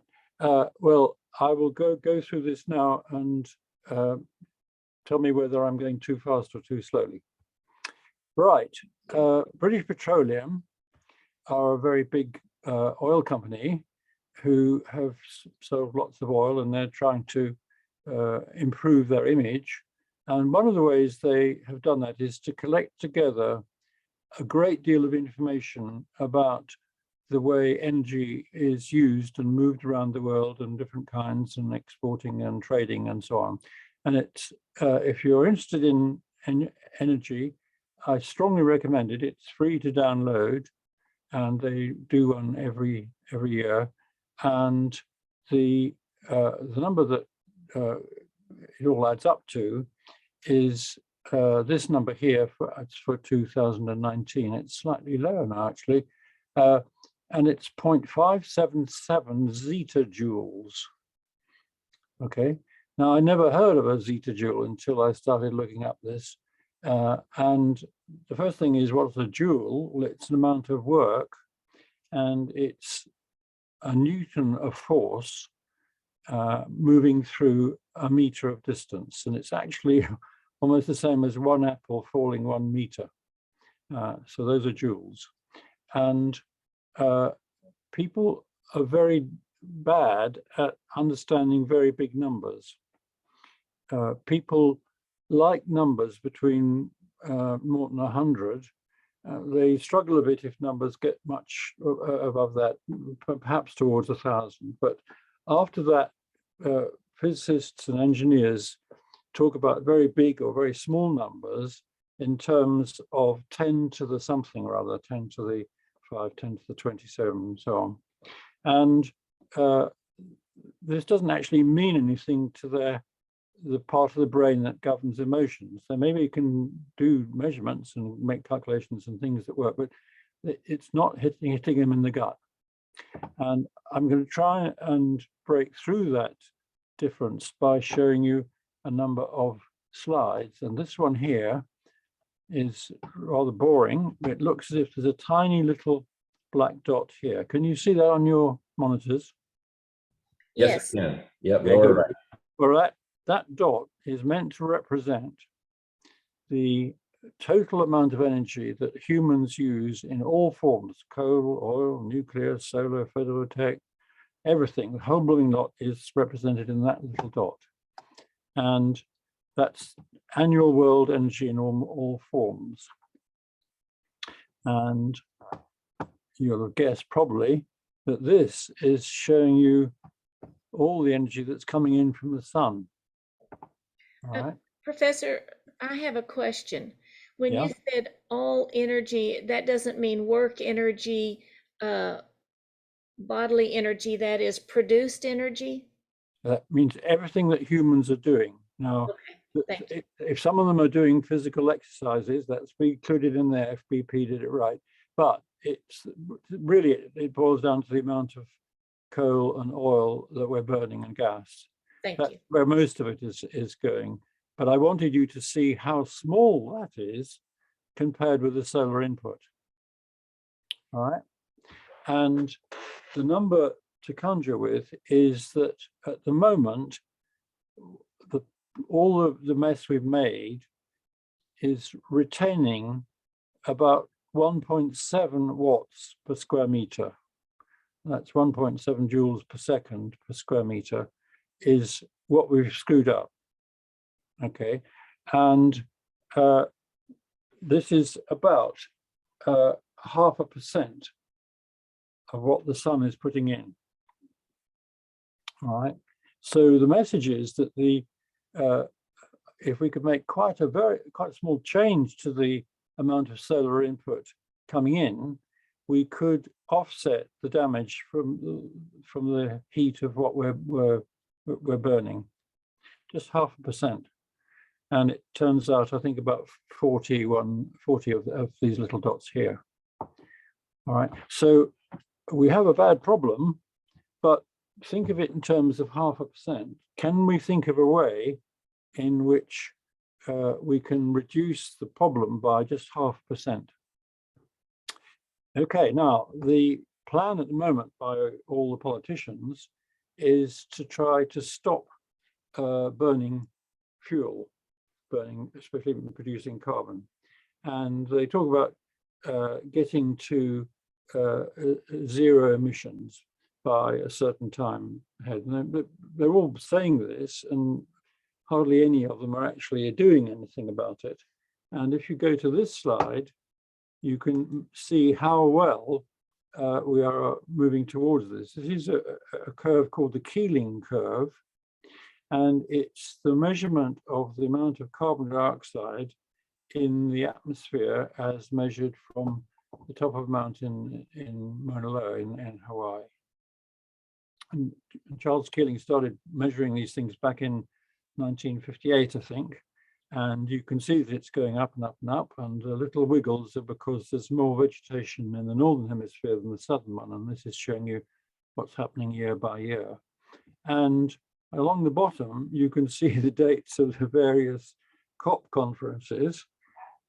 Well, I will go through this now and tell me whether I'm going too fast or too slowly. Right. British Petroleum are a very big oil company who have sold lots of oil, and they're trying to improve their image. And one of the ways they have done that is to collect together a great deal of information about the way energy is used and moved around the world, and different kinds, and exporting and trading and so on. And it's if you're interested in energy, I strongly recommend it. It's free to download, and they do one every year. And the number that it all adds up to is this number here. It's for 2019. It's slightly lower now, actually, and it's 0.577 zetajoules. Okay. Now I never heard of a zetajoule until I started looking up this. And the first thing is, what's a joule? Well, it's an amount of work, and it's a Newton of force moving through a meter of distance. And it's actually almost the same as one apple falling 1 meter. So those are joules. And people are very bad at understanding very big numbers. People like numbers between more than 100. They struggle a bit if numbers get much above that, perhaps towards 1,000. But after that, physicists and engineers talk about very big or very small numbers in terms of 10 to the something or other, 10 to the 5, 10 to the 27, and so on. And this doesn't actually mean anything to the part of the brain that governs emotions. So maybe you can do measurements and make calculations and things that work, but it's not hitting them in the gut. And I'm going to try and break through that difference by showing you a number of slides. And this one here is rather boring. It looks as if there's a tiny little black dot here. Can you see that on your monitors? Yes, I can. Yep, Okay, lower good. right. Well, that dot is meant to represent the total amount of energy that humans use in all forms: coal, oil, nuclear, solar, photovoltaic, everything. The whole blooming lot is represented in that little dot. And that's annual world energy in all forms. And you'll have guessed probably that this is showing you all the energy that's coming in from the sun. All right. Professor, I have a question. When Yeah. you said all energy, that doesn't mean work energy, bodily energy, that is produced energy? That means everything that humans are doing. Now, Thank you. if some of them are doing physical exercises, that's included in there. FBP did it right. But it's really, it boils down to the amount of coal and oil that we're burning and gas. Thank That's you. where most of it is going. But I wanted you to see how small that is compared with the solar input. All right. And the number to conjure with is that at the moment, all of the mess we've made is retaining about 1.7 watts per square meter. That's 1.7 joules per second per square meter is what we've screwed up. Okay, and this is about 0.5% of what the sun is putting in. All right, so the message is that if we could make quite a small change to the amount of solar input coming in, we could offset the damage from the heat of what we're burning, just 0.5%. And it turns out, I think, about 40 of these little dots here. All right, so we have a bad problem, but think of it in terms of 0.5%. Can we think of a way in which we can reduce the problem by just 0.5%? Okay, now the plan at the moment by all the politicians is to try to stop burning fuel, especially producing carbon. And they talk about getting to zero emissions by a certain time ahead. And they're all saying this, and hardly any of them are actually doing anything about it. And if you go to this slide, you can see how well we are moving towards this. This is a curve called the Keeling curve, and it's the measurement of the amount of carbon dioxide in the atmosphere as measured from the top of a mountain in Mauna Loa in Hawaii. And Charles Keeling started measuring these things back in 1958, I think. And you can see that it's going up and up and up, and the little wiggles are because there's more vegetation in the northern hemisphere than the southern one. And this is showing you what's happening year by year. And along the bottom, you can see the dates of the various COP conferences.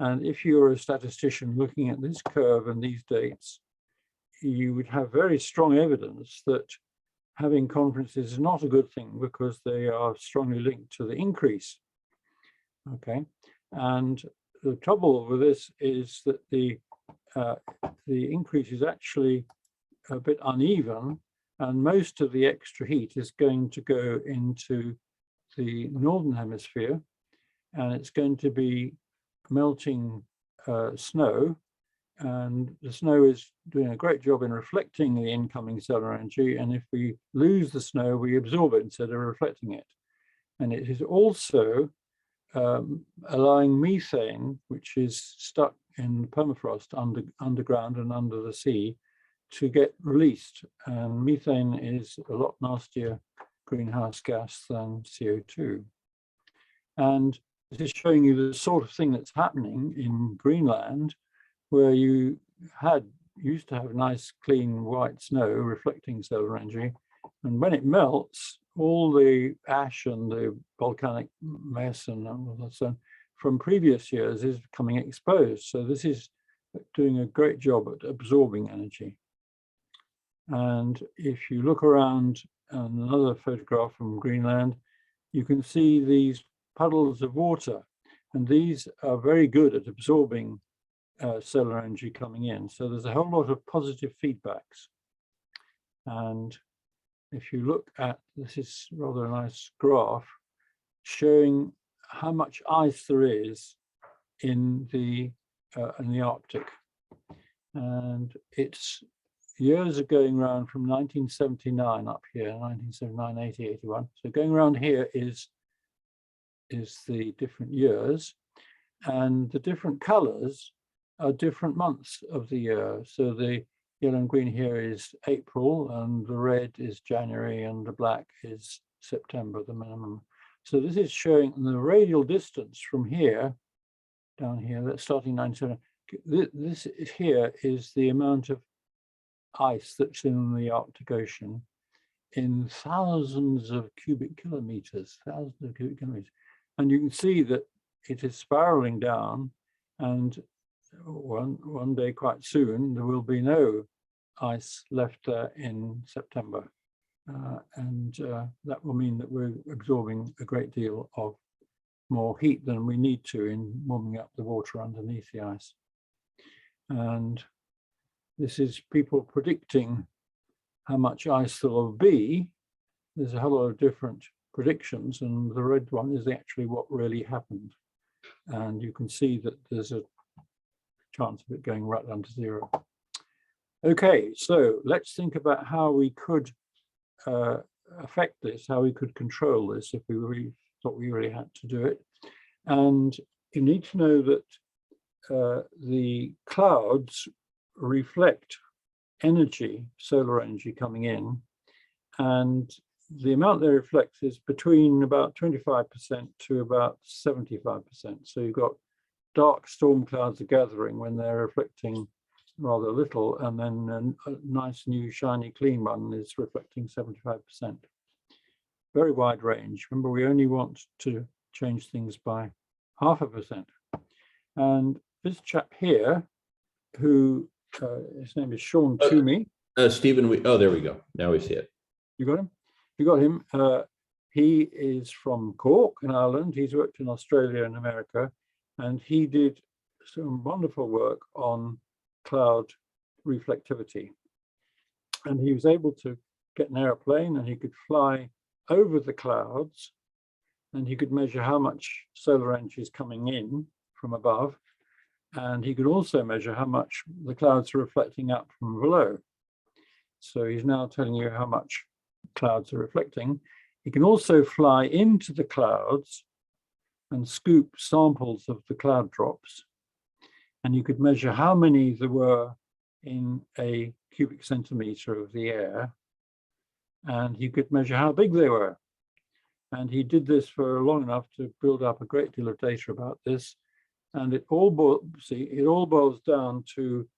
And if you're a statistician looking at this curve and these dates, you would have very strong evidence that having conferences is not a good thing because they are strongly linked to the increase. Okay, and the trouble with this is that the increase is actually a bit uneven, and most of the extra heat is going to go into the northern hemisphere, and it's going to be melting snow, and the snow is doing a great job in reflecting the incoming solar energy, and if we lose the snow, we absorb it instead of reflecting it. And it is also allowing methane, which is stuck in permafrost underground and under the sea, to get released. And methane is a lot nastier greenhouse gas than CO2. And this is showing you the sort of thing that's happening in Greenland, where you used to have nice, clean white snow reflecting solar energy. And when it melts, all the ash and the volcanic mess and so on from previous years is becoming exposed. So this is doing a great job at absorbing energy. And if you look around another photograph from Greenland, you can see these puddles of water, and these are very good at absorbing solar energy coming in. So there's a whole lot of positive feedbacks. And if you look at, this is rather a nice graph showing how much ice there is in the Arctic. And it's years are going around from 1979 up here, 1979, 80, 81. So going around here is the different years, and the different colors are different months of the year. So the yellow and green here is April, and the red is January, and the black is September, the minimum. So this is showing the radial distance from here down here, that's starting 97. This here is the amount of ice that's in the Arctic Ocean in thousands of cubic kilometers, and you can see that it is spiraling down, and one day quite soon there will be no ice left there in September, and that will mean that we're absorbing a great deal of more heat than we need to in warming up the water underneath the ice. And this is people predicting how much ice there will be. There's a whole lot of different predictions, and the red one is actually what really happened. And you can see that there's a chance of it going right down to zero. Okay, so let's think about how we could affect this, how we could control this if we really thought we really had to do it. And you need to know that the clouds reflect energy, solar energy coming in, and the amount they reflect is between about 25% to about 75%. So you've got dark storm clouds are gathering when they're reflecting rather little, and then a nice new shiny clean one is reflecting 75%. Very wide range. Remember, we only want to change things by 0.5%. And this chap here, who his name is Sean Toomey. Stephen, there we go. Now we see it. You got him? You got him. He is from Cork in Ireland. He's worked in Australia and America, and he did some wonderful work on cloud reflectivity. And he was able to get an airplane, and he could fly over the clouds, and he could measure how much solar energy is coming in from above. And he could also measure how much the clouds are reflecting up from below. So he's now telling you how much clouds are reflecting. He can also fly into the clouds and scoop samples of the cloud drops. And you could measure how many there were in a cubic centimeter of the air. And you could measure how big they were. And he did this for long enough to build up a great deal of data about this. And it all boils down to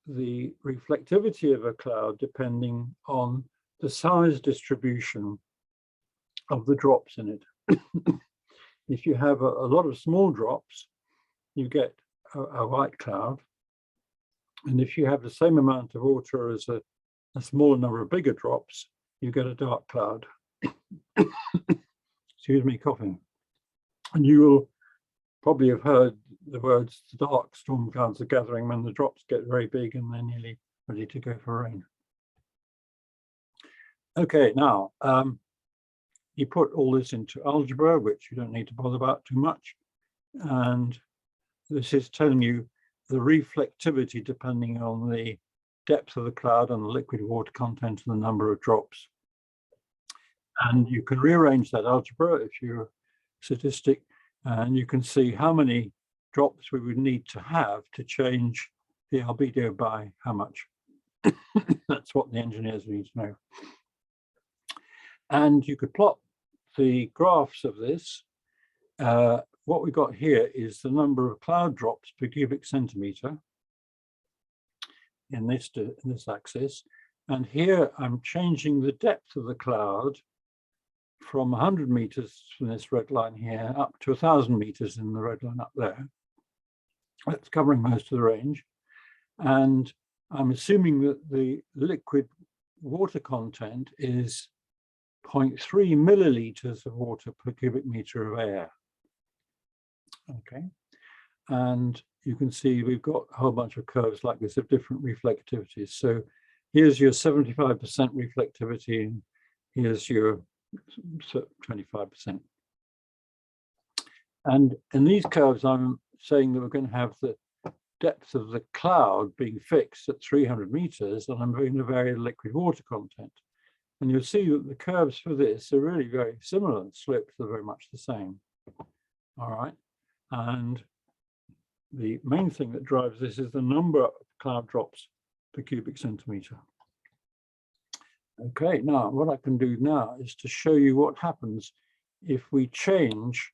the reflectivity of a cloud depending on the size distribution of the drops in it. If you have a lot of small drops, you get a white cloud. And if you have the same amount of water as a smaller number of bigger drops, you get a dark cloud. Excuse me, coughing. And you will probably have heard the words, dark storm clouds are gathering when the drops get very big and they're nearly ready to go for rain. Okay, now, you put all this into algebra, which you don't need to bother about too much. And this is telling you the reflectivity depending on the depth of the cloud and the liquid water content and the number of drops. And you can rearrange that algebra if you're a statistic, and you can see how many drops we would need to have to change the albedo by how much. That's what the engineers need to know. And you could plot the graphs of this. What we got here is the number of cloud drops per cubic centimeter in this axis. And here I'm changing the depth of the cloud from 100 meters from this red line here up to 1,000 meters in the red line up there. That's covering most of the range. And I'm assuming that the liquid water content is 0.3 milliliters of water per cubic meter of air. Okay. And you can see we've got a whole bunch of curves like this of different reflectivities. So here's your 75% reflectivity, and here's your 25%. And in these curves, I'm saying that we're going to have the depth of the cloud being fixed at 300 meters, and I'm going to vary the liquid water content. And you'll see that the curves for this are really very similar. The slopes are very much the same. All right. And the main thing that drives this is the number of cloud drops per cubic centimeter. Okay, now what I can do now is to show you what happens if we change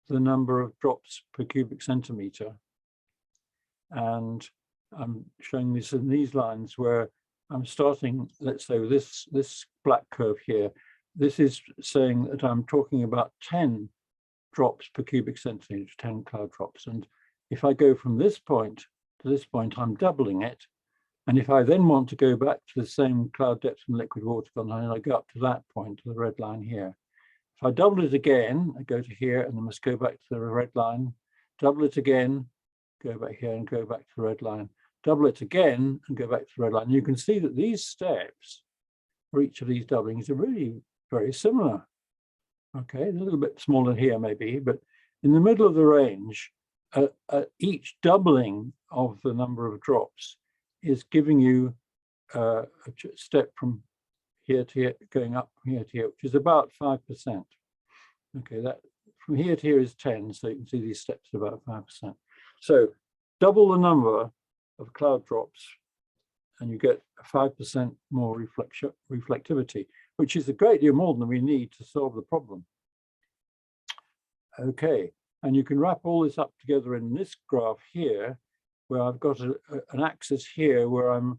the number of drops per cubic centimeter. And I'm showing this in these lines where I'm starting, let's say, with this black curve here. This is saying that I'm talking about 10 drops per cubic centimeter, 10 cloud drops. And if I go from this point to this point, I'm doubling it. And if I then want to go back to the same cloud depth and liquid water content, I go up to that point, to the red line here. If I double it again, I go to here and I must go back to the red line, double it again, go back here and go back to the red line, double it again and go back to the red line. You can see that these steps for each of these doublings are really very similar. Okay, a little bit smaller here maybe, but in the middle of the range, each doubling of the number of drops is giving you a step from here to here, going up from here to here, which is about 5%. Okay, that from here to here is 10, so you can see these steps are about 5%. So double the number of cloud drops and you get a 5% more reflectivity, which is a great deal more than we need to solve the problem. Okay, and you can wrap all this up together in this graph here, where I've got an axis here where I'm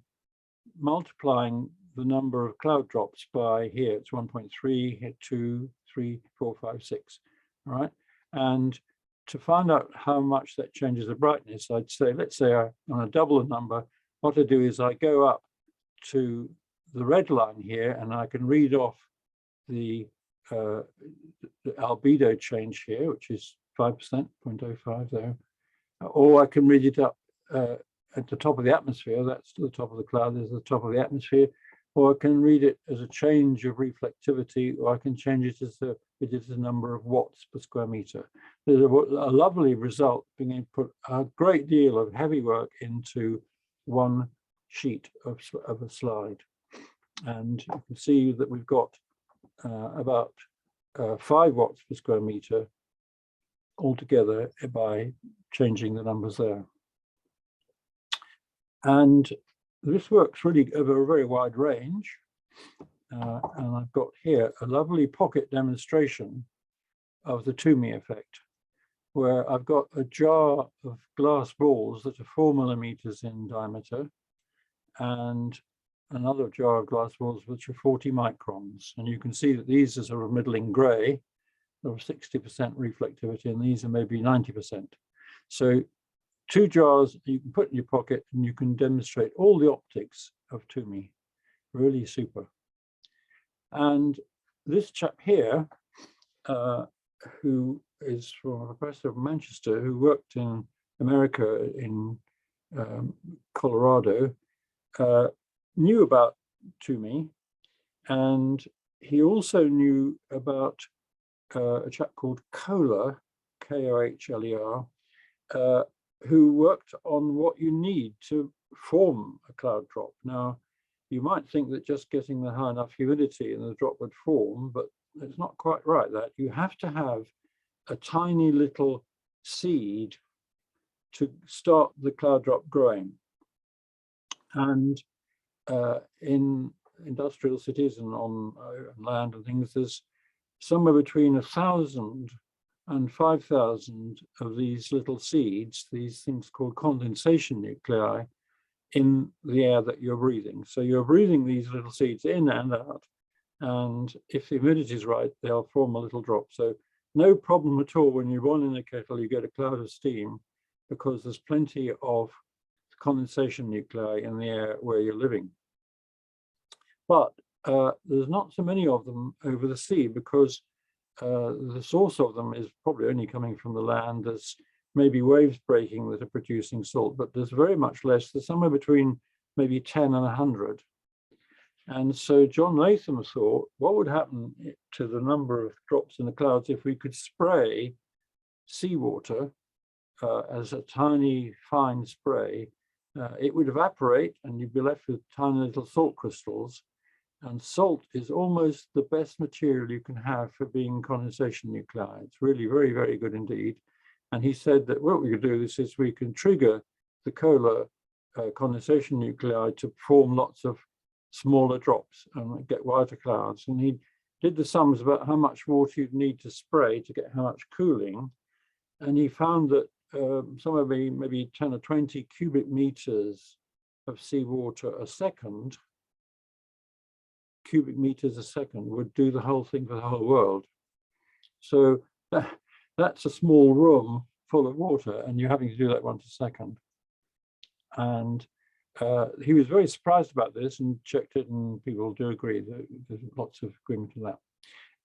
multiplying the number of cloud drops by here. It's 1.3, here 2, 3, 4, 5, 6. All right. And to find out how much that changes the brightness, I'd say, let's say I want to double the number. What I do is I go up to the red line here and I can read off the albedo change here, which is 5%, 0.05 there. Or I can read it up at the top of the atmosphere, that's the top of the cloud, is the top of the atmosphere, or I can read it as a change of reflectivity, or I can change it as the number of watts per square meter. There's a lovely result being able to put a great deal of heavy work into one sheet of a slide. And you can see that we've got about 5 watts per square meter altogether by changing the numbers there. And this works really over a very wide range. And I've got here a lovely pocket demonstration of the Toomey effect, where I've got a jar of glass balls that are 4 millimeters in diameter and another jar of glass balls which are 40 microns. And you can see that these are sort of middling gray, of 60% reflectivity, and these are maybe 90%. So 2 jars you can put in your pocket and you can demonstrate all the optics of Toomey. Really super. And this chap here, who is from a professor of Manchester, who worked in America in Colorado, knew about Toomey, and he also knew about a chap called Kohler, K-O-H-L-E-R, who worked on what you need to form a cloud drop. Now, you might think that just getting the high enough humidity and the drop would form, but it's not quite right. That you have to have a tiny little seed to start the cloud drop growing. And in industrial cities and on land and things, there's somewhere between 1,000 and 5,000 of these little seeds, these things called condensation nuclei, in the air that you're breathing. So you're breathing these little seeds in and out, and if the humidity is right, they'll form a little drop. So no problem at all when you boil in a kettle, you get a cloud of steam, because there's plenty of condensation nuclei in the air where you're living. But there's not so many of them over the sea, because the source of them is probably only coming from the land. There's maybe waves breaking that are producing salt, but there's very much less. There's somewhere between maybe 10 and 100. And so John Latham thought, what would happen to the number of drops in the clouds if we could spray seawater as a tiny, fine spray? It would evaporate and you'd be left with tiny little salt crystals. And salt is almost the best material you can have for being condensation nuclei. It's really very, very good indeed. And he said that what we could do is we can trigger the Kohler condensation nuclei to form lots of smaller drops and get whiter clouds. And he did the sums about how much water you'd need to spray to get how much cooling. And he found that somewhere maybe 10 or 20 cubic meters of seawater a second, would do the whole thing for the whole world. So that's a small room full of water, and you're having to do that once a second. And he was very surprised about this and checked it, and people do agree that there's lots of agreement to that.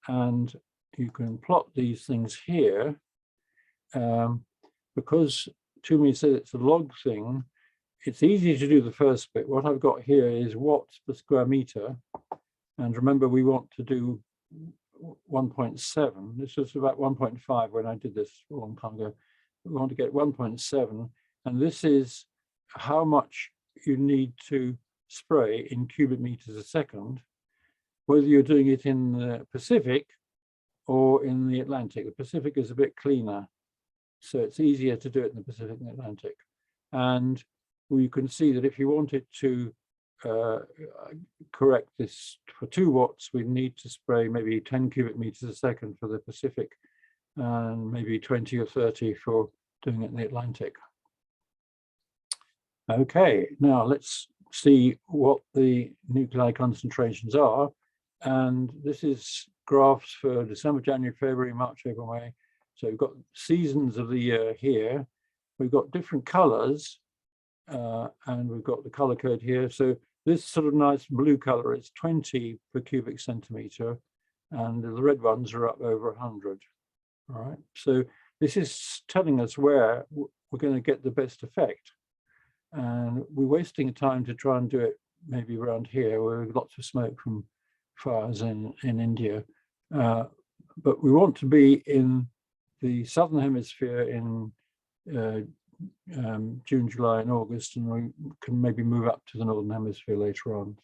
And you can plot these things here. Because Toomey said it's a log thing, it's easy to do the first bit. What I've got here is watts per square meter. And remember, we want to do 1.7. This was about 1.5 when I did this a long time ago. We want to get 1.7. And this is how much you need to spray in cubic meters a second, whether you're doing it in the Pacific or in the Atlantic. The Pacific is a bit cleaner, so it's easier to do it in the Pacific and the Atlantic. And you can see that if you wanted to correct this for 2 watts, we need to spray maybe 10 cubic meters a second for the Pacific, and maybe 20 or 30 for doing it in the Atlantic. Okay, now let's see what the nuclei concentrations are. And this is graphs for December, January, February, March, April, May. So we've got seasons of the year here. We've got different colors, and we've got the color code here. So this sort of nice blue color is 20 per cubic centimeter, and the red ones are up over 100. All right, so this is telling us where we're going to get the best effect. And we're wasting time to try and do it maybe around here where there's lots of smoke from fires in India. But we want to be in the southern hemisphere in June, July, and August, and we can maybe move up to the northern hemisphere later on.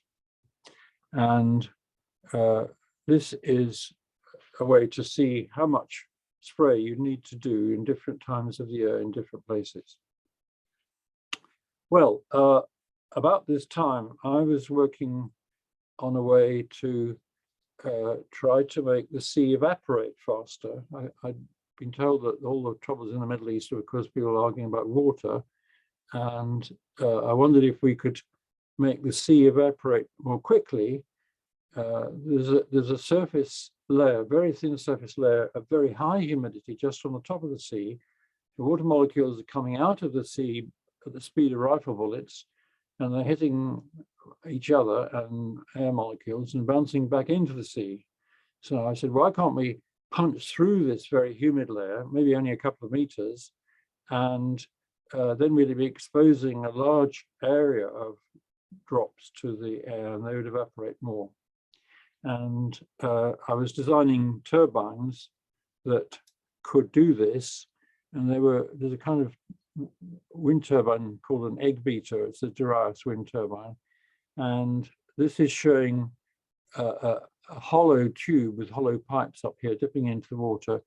And this is a way to see how much spray you need to do in different times of the year in different places. Well, about this time, I was working on a way to try to make the sea evaporate faster. I'd been told that all the troubles in the Middle East are because people are arguing about water. And I wondered if we could make the sea evaporate more quickly. There's a surface layer, very thin surface layer of very high humidity just on the top of the sea. The water molecules are coming out of the sea at the speed of rifle bullets, and they're hitting each other and air molecules and bouncing back into the sea. So I said, why can't we punch through this very humid layer, maybe only a couple of meters, and then we'd be exposing a large area of drops to the air, and they would evaporate more. And I was designing turbines that could do this, and there's a kind of wind turbine called an egg beater. It's a Darius wind turbine, and this is showing a hollow tube with hollow pipes up here dipping into the water.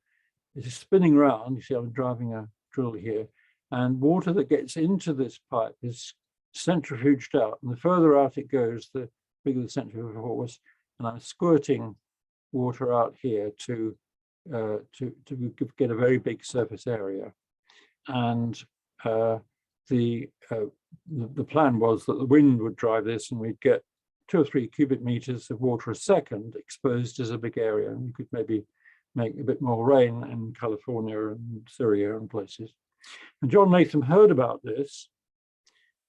It's spinning around. You see I'm driving a drill here, and water that gets into this pipe is centrifuged out, and the further out it goes, the bigger the centrifugal force, and I'm squirting water out here to get a very big surface area. And the plan was that the wind would drive this, and we'd get 2 or 3 cubic meters of water a second exposed as a big area, and you could maybe make a bit more rain in California and Syria and places. And John Latham heard about this,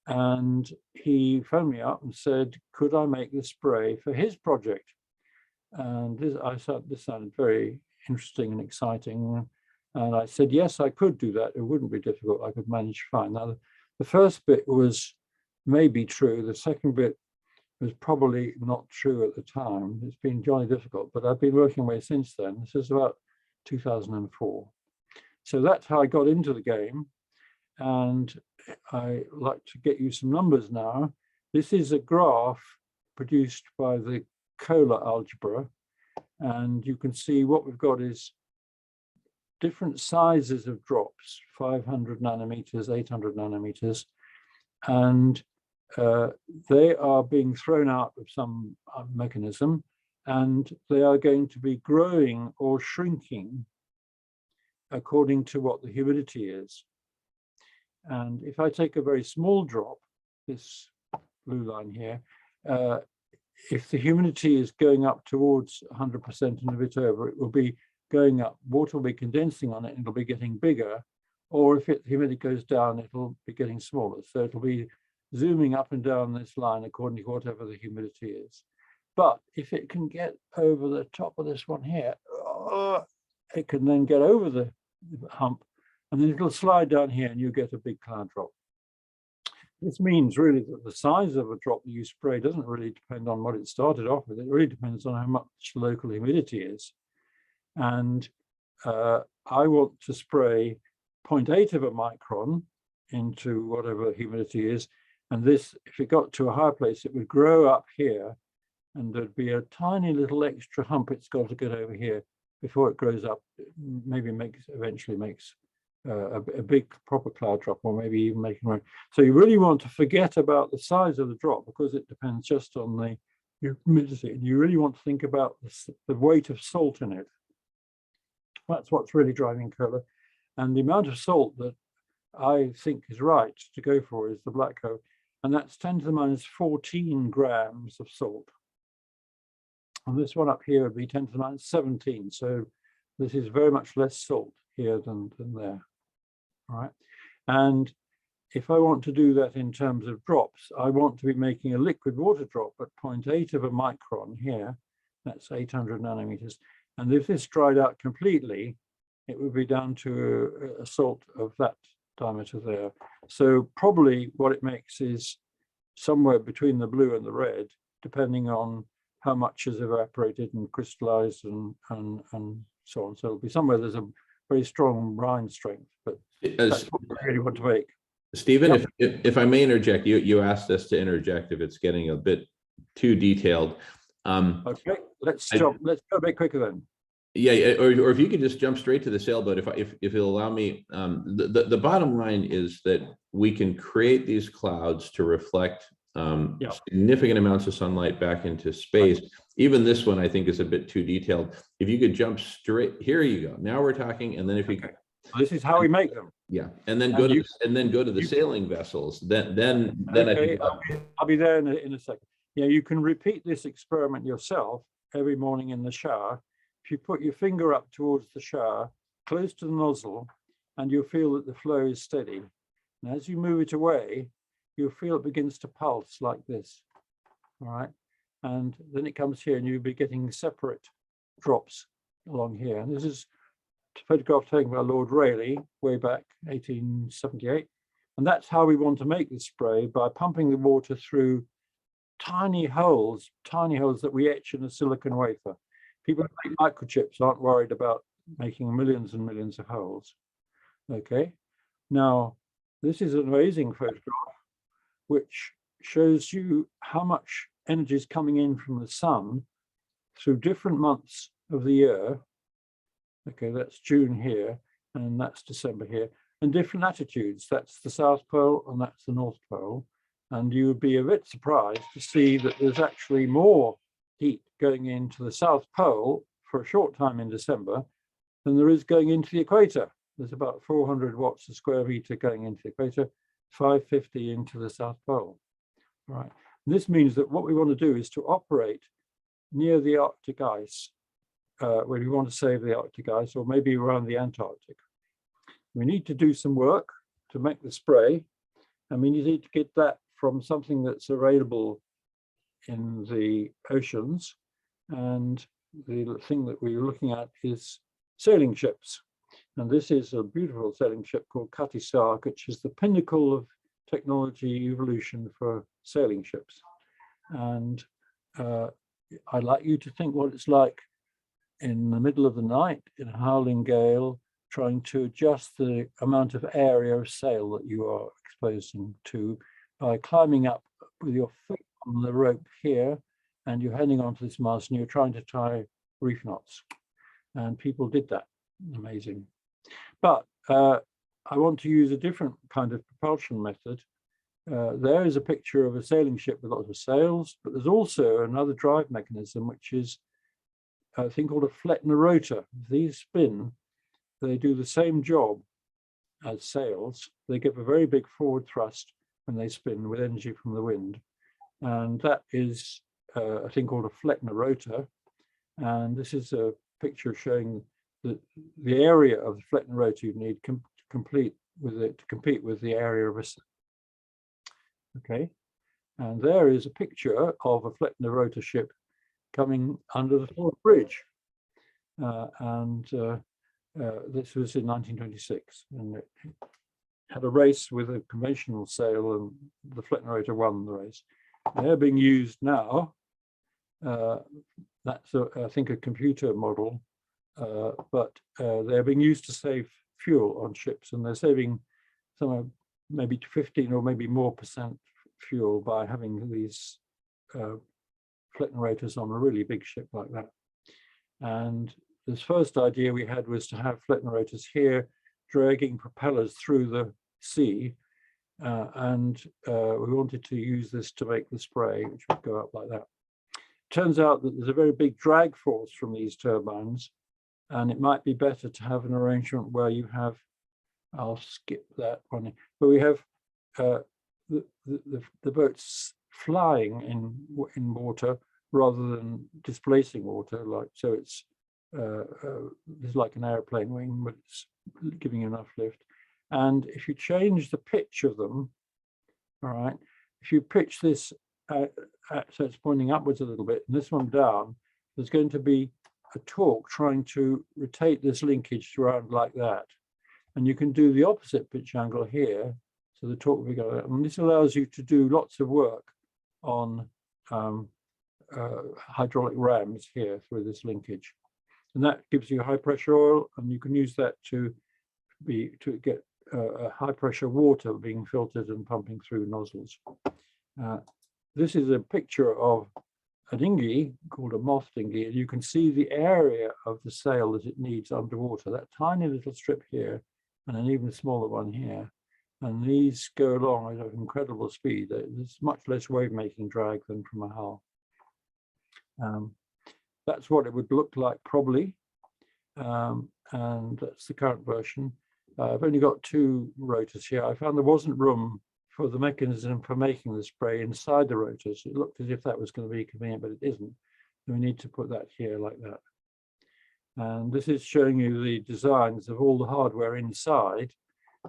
and he phoned me up and said, could I make the spray for his project? And this sounded very interesting and exciting. And I said, yes, I could do that. It wouldn't be difficult. I could manage fine. Now, the first bit was maybe true. The second bit was probably not true at the time. It's been jolly difficult, but I've been working away since then. This is about 2004. So that's how I got into the game. And I like to get you some numbers now. This is a graph produced by the Kohler algebra. And you can see what we've got is different sizes of drops, 500 nanometers, 800 nanometers. And they are being thrown out of some mechanism, and they are going to be growing or shrinking according to what the humidity is. And if I take a very small drop, this blue line here, if the humidity is going up towards 100% and a bit over, it will be going up, water will be condensing on it and it'll be getting bigger, or if the humidity goes down, it'll be getting smaller. So it'll be zooming up and down this line according to whatever the humidity is. But if it can get over the top of this one here, it can then get over the hump, and then it'll slide down here and you get a big cloud drop. This means really that the size of a drop that you spray doesn't really depend on what it started off with. It really depends on how much local humidity is. And I want to spray 0.8 of a micron into whatever humidity is. And this, if it got to a higher place, it would grow up here, and there'd be a tiny little extra hump it's got to get over here before it grows up, maybe eventually makes a big proper cloud drop, or maybe even making rain. So you really want to forget about the size of the drop, because it depends just on the humidity, and you really want to think about the weight of salt in it. That's what's really driving Kohler. And the amount of salt that I think is right to go for is the black hole, and that's 10 to the minus 14 grams of salt. And this one up here would be 10 to the minus 17. So this is very much less salt here than there. All right. And if I want to do that in terms of drops, I want to be making a liquid water drop at 0.8 of a micron here. That's 800 nanometers. And if this dried out completely, it would be down to a salt of that diameter there. So probably what it makes is somewhere between the blue and the red, depending on how much is evaporated and crystallized and so on. So it'll be somewhere there's a very strong brine strength, but that's what I really want to make. Stephen, Yep. if I may interject, you asked us to interject if it's getting a bit too detailed. Okay, let's go a bit quicker then. Yeah, or if you could just jump straight to the sailboat, if it'll allow me. The bottom line is that we can create these clouds to reflect significant amounts of sunlight back into space. Even this one, I think, is a bit too detailed. If you could jump straight, here you go. Now we're talking, and then if you could, this is how we make them. Yeah, and then go to the sailing vessels. Then okay, I think I'll be there in a second. Yeah, you can repeat this experiment yourself every morning in the shower. If you put your finger up towards the shower, close to the nozzle, and you'll feel that the flow is steady. And as you move it away, you'll feel it begins to pulse like this. All right. And then it comes here and you'll be getting separate drops along here. And this is a photograph taken by Lord Rayleigh way back 1878. And that's how we want to make the spray, by pumping the water through tiny holes that we etch in a silicon wafer. People who make microchips aren't worried about making millions and millions of holes. Okay. Now, this is an amazing photograph which shows you how much energy is coming in from the sun through different months of the year. Okay, that's June here, and that's December here, and different latitudes. That's the South Pole and that's the North Pole. And you would be a bit surprised to see that there's actually more heat going into the South Pole for a short time in December than there is going into the equator. There's about 400 watts a square meter going into the equator, 550 into the South Pole. All right. And this means that what we want to do is to operate near the Arctic ice, where we want to save the Arctic ice, or maybe around the Antarctic. We need to do some work to make the spray, and we need to get that from something that's available in the oceans. And the thing that we're looking at is sailing ships. And this is a beautiful sailing ship called Cutty Sark, which is the pinnacle of technology evolution for sailing ships. And I'd like you to think what it's like in the middle of the night in a howling gale, trying to adjust the amount of area of sail that you are exposing to by climbing up with your foot on the rope here, and you're heading onto this mast and you're trying to tie reef knots. And people did that. Amazing. But I want to use a different kind of propulsion method. There is a picture of a sailing ship with lots of sails, but there's also another drive mechanism, which is a thing called a Flettner rotor. If these spin, they do the same job as sails. They give a very big forward thrust when they spin with energy from the wind. And that is a thing called a Flettner rotor. And this is a picture showing the area of the Flettner rotor you need to compete with the area of a sail. Okay, and there is a picture of a Flettner rotor ship coming under the Forth Bridge. This was in 1926, and it had a race with a conventional sail, and the Flettner rotor won the race. They're being used now. That's, I think, a computer model, but they're being used to save fuel on ships, and they're saving some maybe 15 or maybe more % fuel by having these Flettner rotors on a really big ship like that. And this first idea we had was to have Flettner rotors here dragging propellers through the sea, and we wanted to use this to make the spray, which would go up like that. Turns out that there's a very big drag force from these turbines, and it might be better to have an arrangement where you have, I'll skip that one, where we have the boats flying in water rather than displacing water, like so. It's like an airplane wing, but it's giving enough lift. And if you change the pitch of them, all right, if you pitch this so it's pointing upwards a little bit, and this one down, there's going to be a torque trying to rotate this linkage around like that. And you can do the opposite pitch angle here, so the torque will be going, and this allows you to do lots of work on hydraulic rams here through this linkage. And that gives you high pressure oil, and you can use that to get high pressure water being filtered and pumping through nozzles. This is a picture of a dinghy called a moth dinghy, and you can see the area of the sail that it needs underwater, that tiny little strip here and an even smaller one here. And these go along at an incredible speed. There's much less wave making drag than from a hull. That's what it would look like probably, and that's the current version. I've only got 2 rotors here. I found there wasn't room for the mechanism for making the spray inside the rotors. It looked as if that was going to be convenient, but it isn't. So we need to put that here like that. And this is showing you the designs of all the hardware inside.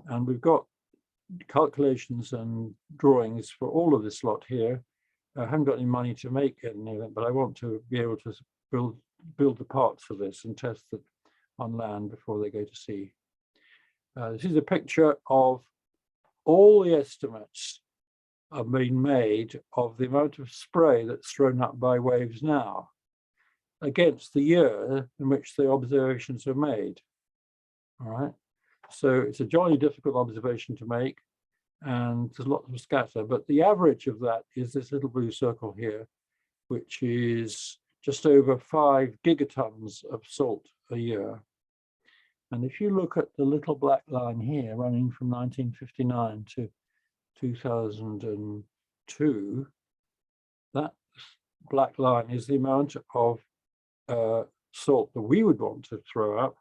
And we've got calculations and drawings for all of this lot here. I haven't got any money to make any of them, but I want to be able to build the parts for this and test it on land before they go to sea. This is a picture of all the estimates have been made of the amount of spray that's thrown up by waves now against the year in which the observations are made. All right, so it's a jolly difficult observation to make, and there's lots of scatter, but the average of that is this little blue circle here, which is just over 5 gigatons of salt a year. And if you look at the little black line here running from 1959 to 2000 and 2, that black line is the amount of salt that we would want to throw out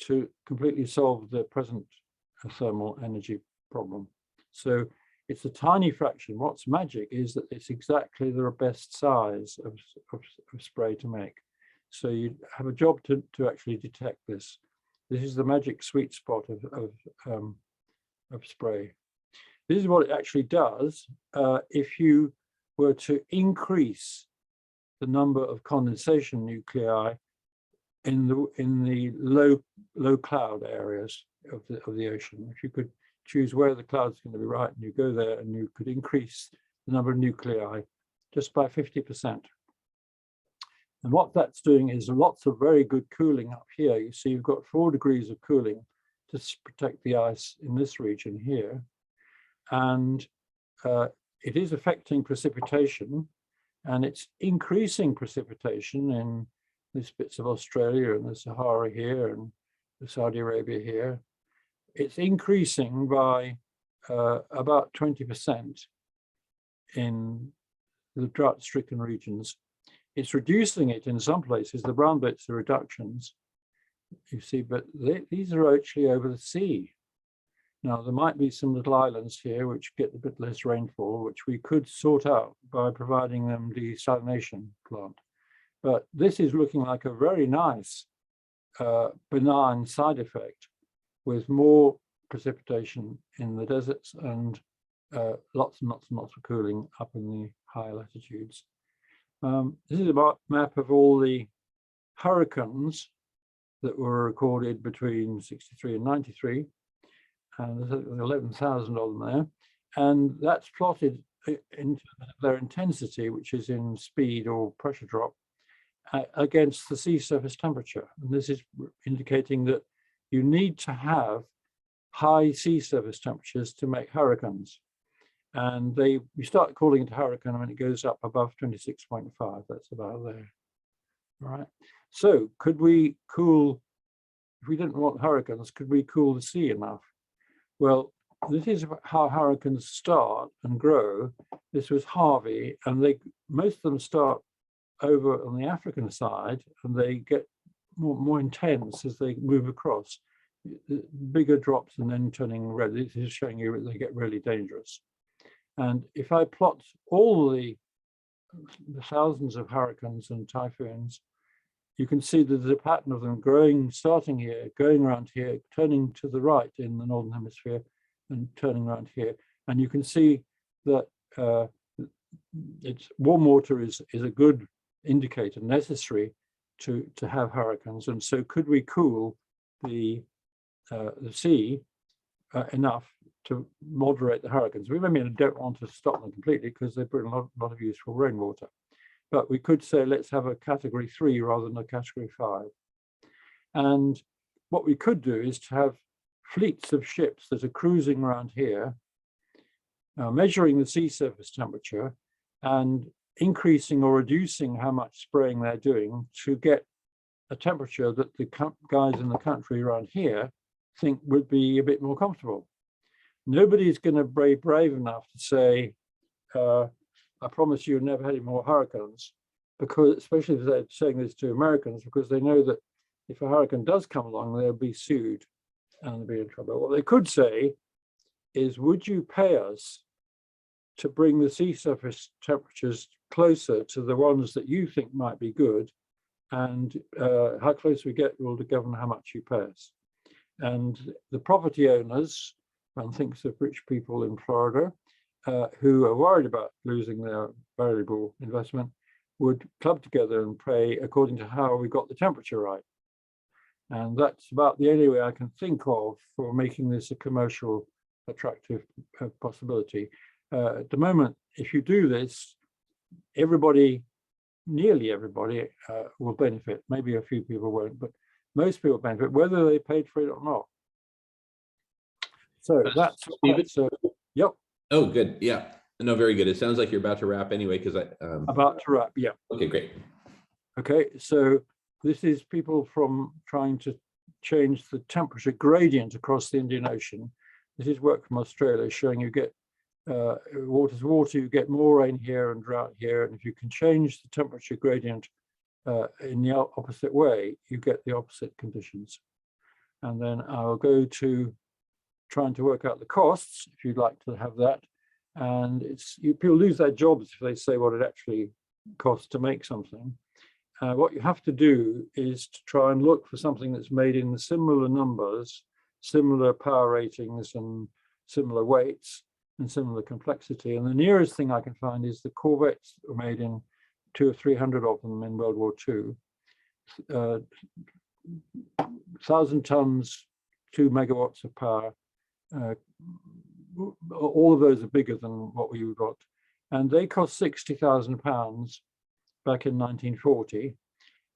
to completely solve the present thermal energy problem. So it's a tiny fraction. What's magic is that it's exactly the best size of spray to make. So you have a job to actually detect this. This is the magic sweet spot of spray. This is what it actually does. If you were to increase the number of condensation nuclei in the low cloud areas of the ocean, if you could choose where the cloud's going to be right, and you go there and you could increase the number of nuclei just by 50%. And what that's doing is lots of very good cooling up here. You see, you've got 4 degrees of cooling to protect the ice in this region here. And it is affecting precipitation, and it's increasing precipitation in these bits of Australia and the Sahara here and the Saudi Arabia here. It's increasing by about 20% in the drought-stricken regions. It's reducing it in some places. The brown bits are reductions, you see, but these are actually over the sea. Now, there might be some little islands here which get a bit less rainfall, which we could sort out by providing them desalination plant. But this is looking like a very nice benign side effect, with more precipitation in the deserts and lots and lots and lots of cooling up in the higher latitudes. This is a map of all the hurricanes that were recorded between 63 and 93. And there's 11,000 of them there. And that's plotted into their intensity, which is in speed or pressure drop, against the sea surface temperature. And this is indicating that you need to have high sea surface temperatures to make hurricanes. And we start calling it a hurricane when it goes up above 26.5. That's about there. All right. So could we cool, if we didn't want hurricanes, could we cool the sea enough? Well, this is how hurricanes start and grow. This was Harvey, and most of them start over on the African side, and they get more intense as they move across. Bigger drops and then turning red. This is showing you that they get really dangerous. And if I plot all the thousands of hurricanes and typhoons, you can see that there's a pattern of them growing, starting here, going around here, turning to the right in the Northern Hemisphere and turning around here. And you can see that warm water is a good indicator, necessary to have hurricanes. And so could we cool the sea enough to moderate the hurricanes? We don't want to stop them completely because they bring a lot of useful rainwater. But we could say, let's have a category 3 rather than a category 5. And what we could do is to have fleets of ships that are cruising around here, measuring the sea surface temperature and increasing or reducing how much spraying they're doing to get a temperature that the guys in the country around here think would be a bit more comfortable. Nobody's going to be brave enough to say, I promise you never had any more hurricanes, because especially if they're saying this to Americans, because they know that if a hurricane does come along, they'll be sued and be in trouble. What they could say is, would you pay us to bring the sea surface temperatures closer to the ones that you think might be good, and how close we get will govern how much you pay us. And the property owners, one thinks of rich people in Florida, who are worried about losing their variable investment, would club together and pay according to how we got the temperature right. And that's about the only way I can think of for making this a commercial attractive possibility. At the moment, if you do this, everybody, nearly everybody will benefit. Maybe a few people won't, but most people benefit, whether they paid for it or not. So that's yep. Oh, good. Yeah. No, very good. It sounds like you're about to wrap anyway, because about to wrap. Yeah. Okay, great. Okay, so this is people from trying to change the temperature gradient across the Indian Ocean. This is work from Australia showing you get water's water, you get more rain here and drought here. And if you can change the temperature gradient in the opposite way, you get the opposite conditions. And then I'll go to trying to work out the costs, if you'd like to have that. And people lose their jobs if they say what it actually costs to make something. What you have to do is to try and look for something that's made in similar numbers, similar power ratings and similar weights and similar complexity. And the nearest thing I can find is the Corvettes were made in 200 or 300 of them in World War II. 1,000 tons, 2 megawatts of power. All of those are bigger than what we got. And they cost £60,000 back in 1940,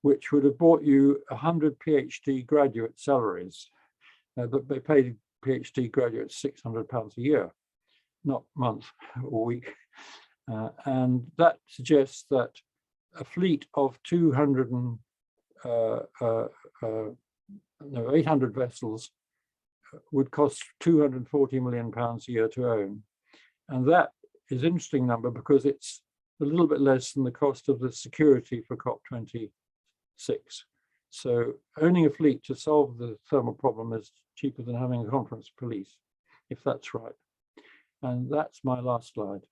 which would have bought you 100 PhD graduate salaries. But they paid PhD graduates £600 a year, not month or week. And that suggests that a fleet of 800 vessels would cost £240 million a year to own. And that is an interesting number because it's a little bit less than the cost of the security for COP26. So owning a fleet to solve the thermal problem is cheaper than having a conference police, if that's right. And that's my last slide.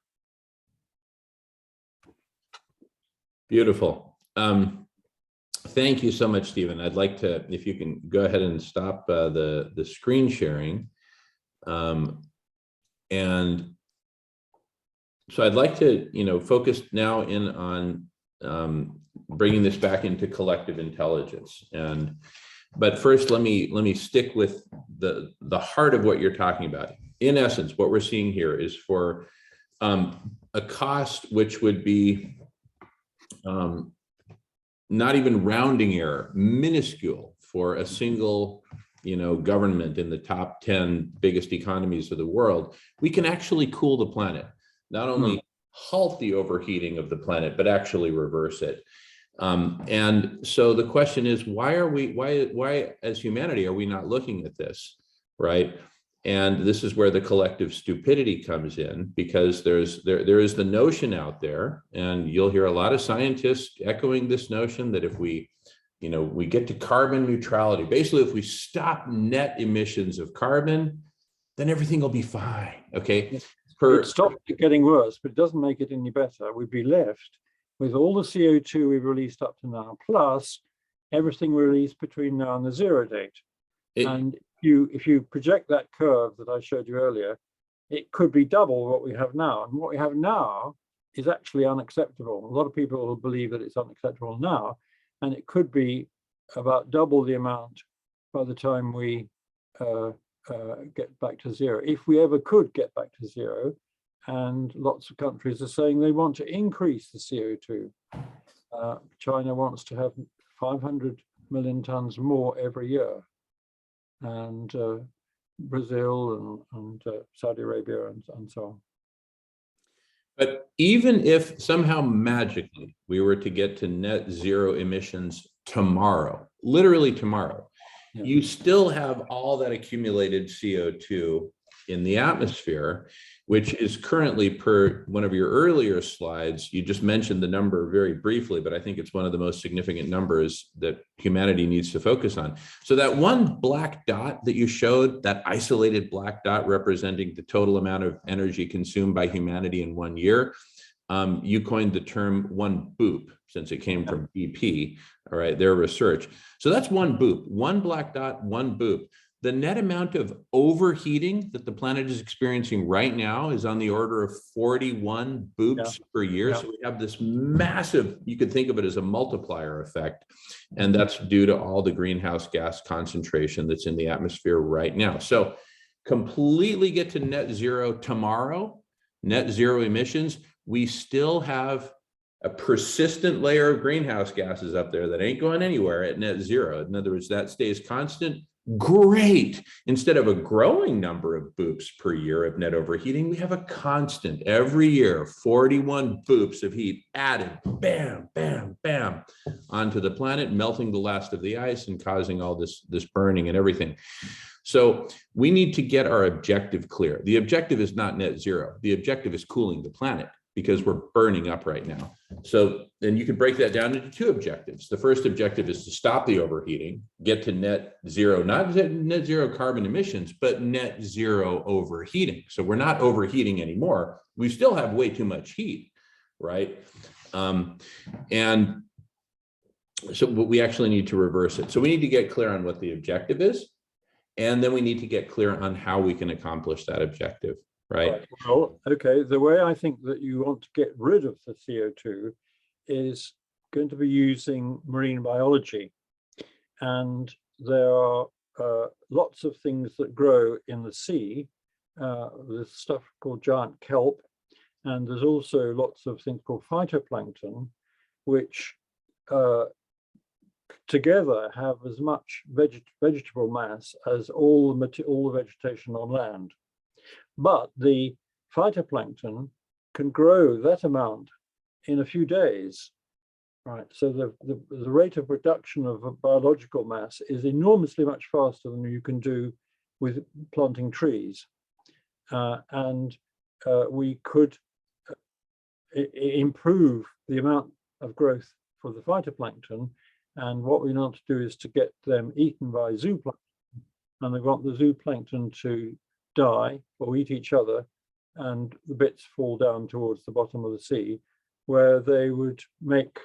Beautiful. Thank you so much, Stephen. I'd like to, if you can go ahead and stop the screen sharing. And so I'd like to, focus now in on bringing this back into collective intelligence. But first, let me stick with the heart of what you're talking about. In essence, what we're seeing here is for a cost which would be not even rounding error, minuscule for a single, government in the top 10 biggest economies of the world, we can actually cool the planet. Not only halt the overheating of the planet, but actually reverse it. And so the question is, why as humanity are we not looking at this, right? And this is where the collective stupidity comes in, because there is the notion out there, and you'll hear a lot of scientists echoing this notion that if we get to carbon neutrality, basically if we stop net emissions of carbon, then everything will be fine, okay? It stops it getting worse, but it doesn't make it any better. We'd be left with all the CO2 we've released up to now, plus everything released between now and the zero date. And if you project that curve that I showed you earlier, it could be double what we have now. And what we have now is actually unacceptable. A lot of people believe that it's unacceptable now, and it could be about double the amount by the time we get back to zero, if we ever could get back to zero. And lots of countries are saying they want to increase the CO2. China wants to have 500 million tons more every year, and Brazil and Saudi Arabia and so on. But even if somehow magically we were to get to net zero emissions tomorrow, literally tomorrow, you still have all that accumulated CO2 in the atmosphere, which is currently, per one of your earlier slides, you just mentioned the number very briefly, but I think it's one of the most significant numbers that humanity needs to focus on. So that one black dot that you showed, that isolated black dot representing the total amount of energy consumed by humanity in 1 year, you coined the term one boop, since it came from BP, all right, their research. So that's one boop, one black dot, one boop. The net amount of overheating that the planet is experiencing right now is on the order of 41 boops per year. So we have this massive, you could think of it as a multiplier effect. And that's due to all the greenhouse gas concentration that's in the atmosphere right now. So completely get to net zero tomorrow, net zero emissions, we still have a persistent layer of greenhouse gases up there that ain't going anywhere at net zero. In other words, that stays constant. Great. Instead of a growing number of boops per year of net overheating, we have a constant every year, 41 boops of heat added, bam, bam, bam, onto the planet, melting the last of the ice and causing all this burning and everything. So we need to get our objective clear. The objective is not net zero. The objective is cooling the planet because we're burning up right now. So then you can break that down into two objectives. The first objective is to stop the overheating, get to net zero, not net zero carbon emissions, but net zero overheating. So we're not overheating anymore. We still have way too much heat, right? And so we actually need to reverse it. So we need to get clear on what the objective is. And then we need to get clear on how we can accomplish that objective, right? Well, okay, the way I think that you want to get rid of the CO2 is going to be using marine biology. And there are lots of things that grow in the sea. There's stuff called giant kelp, and there's also lots of things called phytoplankton, which together have as much vegetable mass as all the vegetation on land. But the phytoplankton can grow that amount in a few days, right? So the rate of production of a biological mass is enormously much faster than you can do with planting trees. We could improve the amount of growth for the phytoplankton. And what we want to do is to get them eaten by zooplankton. And they want the zooplankton to die or eat each other, and the bits fall down towards the bottom of the sea, where they would make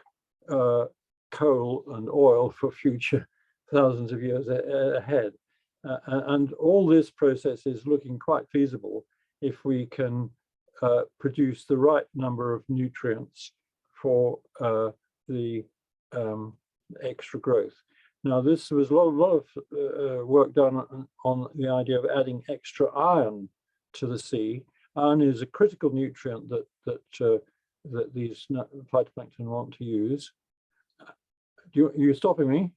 coal and oil for future thousands of years ahead. And all this process is looking quite feasible if we can produce the right number of nutrients for the extra growth. Now, this was a lot of work done on the idea of adding extra iron to the sea. Iron is a critical nutrient that these phytoplankton want to use. You're stopping me?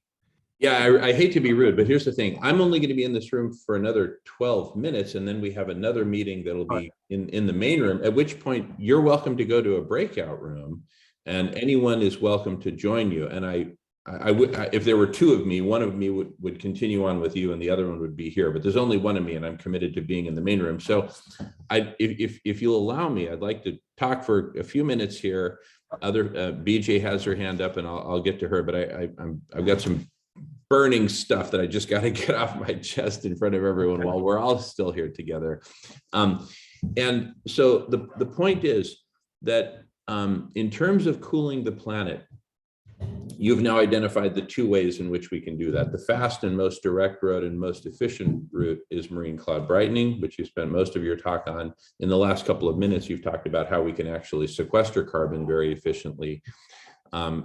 Yeah, I hate to be rude, but here's the thing. I'm only going to be in this room for another 12 minutes, and then we have another meeting that'll be in the main room, at which point you're welcome to go to a breakout room, and anyone is welcome to join you. And I would, if there were two of me, one of me would continue on with you and the other one would be here, but there's only one of me and I'm committed to being in the main room. So if you'll allow me, I'd like to talk for a few minutes here. BJ has her hand up and I'll get to her, but I've got some burning stuff that I just got to get off my chest in front of everyone while we're all still here together. And so the point is that in terms of cooling the planet, you've now identified the two ways in which we can do that. The fast and most direct route and most efficient route is marine cloud brightening, which you spent most of your talk on. In the last couple of minutes, you've talked about how we can actually sequester carbon very efficiently. And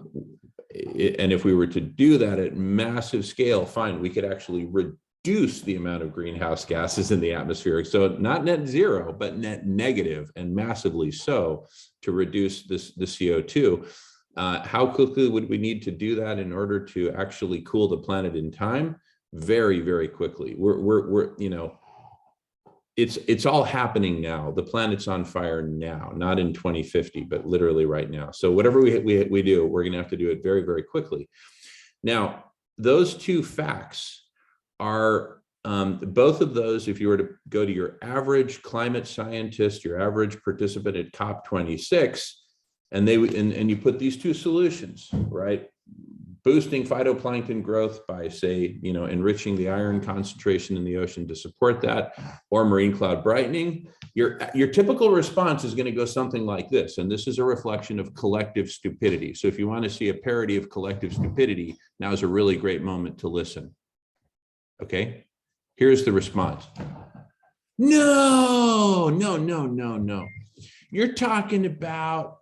if we were to do that at massive scale, fine, we could actually reduce the amount of greenhouse gases in the atmosphere. So not net zero, but net negative, and massively so, to reduce the CO2. How quickly would we need to do that in order to actually cool the planet in time? Very, very quickly. We're you know, it's all happening now. The planet's on fire now, not in 2050, but literally right now. So whatever we do, we're going to have to do it very, very quickly. Now, those two facts are both of those. If you were to go to your average climate scientist, your average participant at COP26, and you put these two solutions, right? Boosting phytoplankton growth by, say, enriching the iron concentration in the ocean to support that, or marine cloud brightening, your typical response is going to go something like this. And this is a reflection of collective stupidity. So if you want to see a parody of collective stupidity, now is a really great moment to listen. Okay, here's the response. No. You're talking about,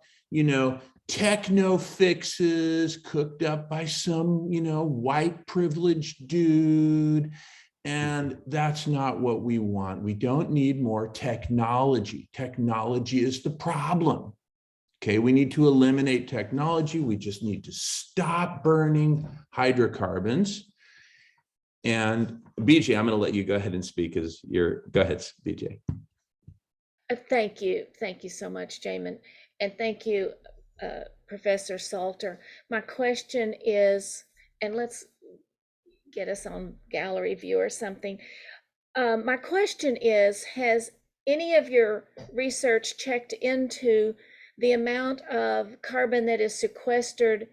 techno fixes cooked up by some, white privileged dude. And that's not what we want. We don't need more technology. Technology is the problem. Okay, we need to eliminate technology. We just need to stop burning hydrocarbons. And BJ, I'm going to let you go ahead and speak go ahead, BJ. Thank you. Thank you so much, Jamin. And thank you, Professor Salter. My question is, and let's get us on gallery view or something. My question is, has any of your research checked into the amount of carbon that is sequestered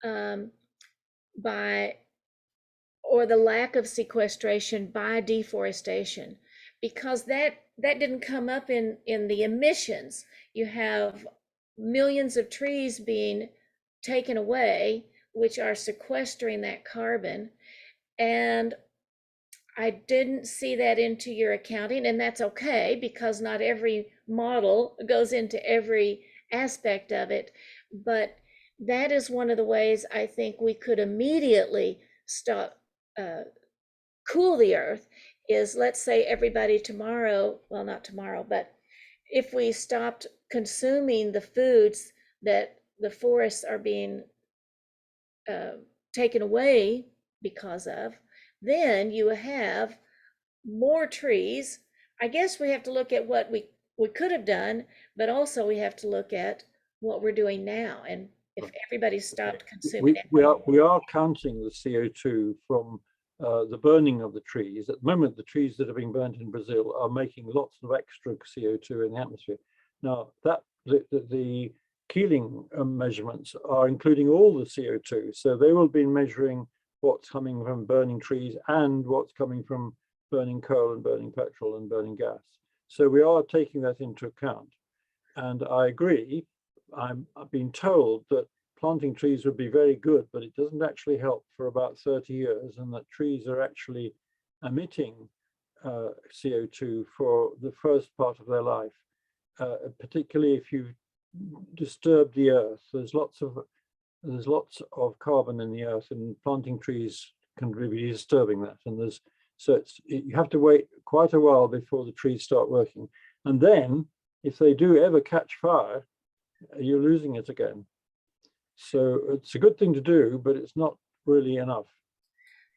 by, or the lack of sequestration by deforestation? Because that didn't come up in the emissions. You have millions of trees being taken away, which are sequestering that carbon. And I didn't see that into your accounting, and that's okay, because not every model goes into every aspect of it. But that is one of the ways I think we could immediately stop, cool the earth, is, let's say everybody tomorrow, well, not tomorrow, but if we stopped consuming the foods that the forests are being taken away because of, then you have more trees. I guess we have to look at what we could have done, but also we have to look at what we're doing now. And if everybody stopped consuming it. We are counting the CO2 from the burning of the trees. At the moment, the trees that are being burnt in Brazil are making lots of extra CO2 in the atmosphere. Now, that the Keeling measurements are including all the CO2. So they will be measuring what's coming from burning trees and what's coming from burning coal and burning petrol and burning gas. So we are taking that into account. And I agree, I've been told that planting trees would be very good, but it doesn't actually help for about 30 years, and that trees are actually emitting CO2 for the first part of their life, particularly if you disturb the earth. There's lots of carbon in the earth, and planting trees can really be disturbing that. And you have to wait quite a while before the trees start working. And then if they do ever catch fire, you're losing it again. So it's a good thing to do, but it's not really enough.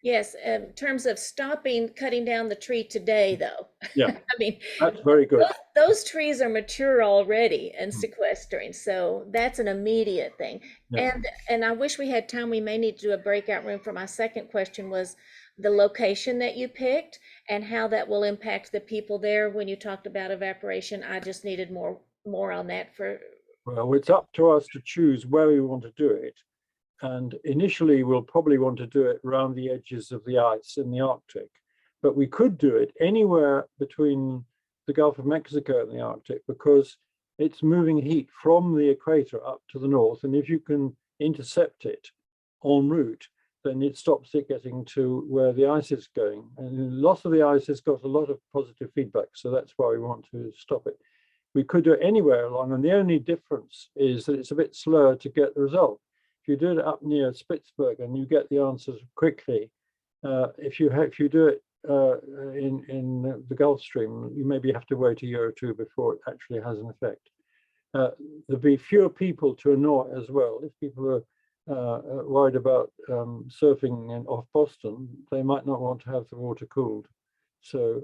Yes, in terms of stopping cutting down the tree today, though. Yeah, I mean, that's very good. Those trees are mature already and sequestering, so that's an immediate thing. Yeah. And I wish we had time. We may need to do a breakout room for my second question, was the location that you picked and how that will impact the people there. When you talked about evaporation, I just needed more on that. Well, it's up to us to choose where we want to do it. And initially, we'll probably want to do it around the edges of the ice in the Arctic. But we could do it anywhere between the Gulf of Mexico and the Arctic, because it's moving heat from the equator up to the north. And if you can intercept it en route, then it stops it getting to where the ice is going. And lots of the ice has got a lot of positive feedback. So that's why we want to stop it. We could do it anywhere along, and the only difference is that it's a bit slower to get the result. If you do it up near Spitsbergen, you get the answers quickly. If you do it in the Gulf Stream, you maybe have to wait a year or two before it actually has an effect. There'll be fewer people to annoy as well. If people are worried about surfing off Boston, they might not want to have the water cooled. So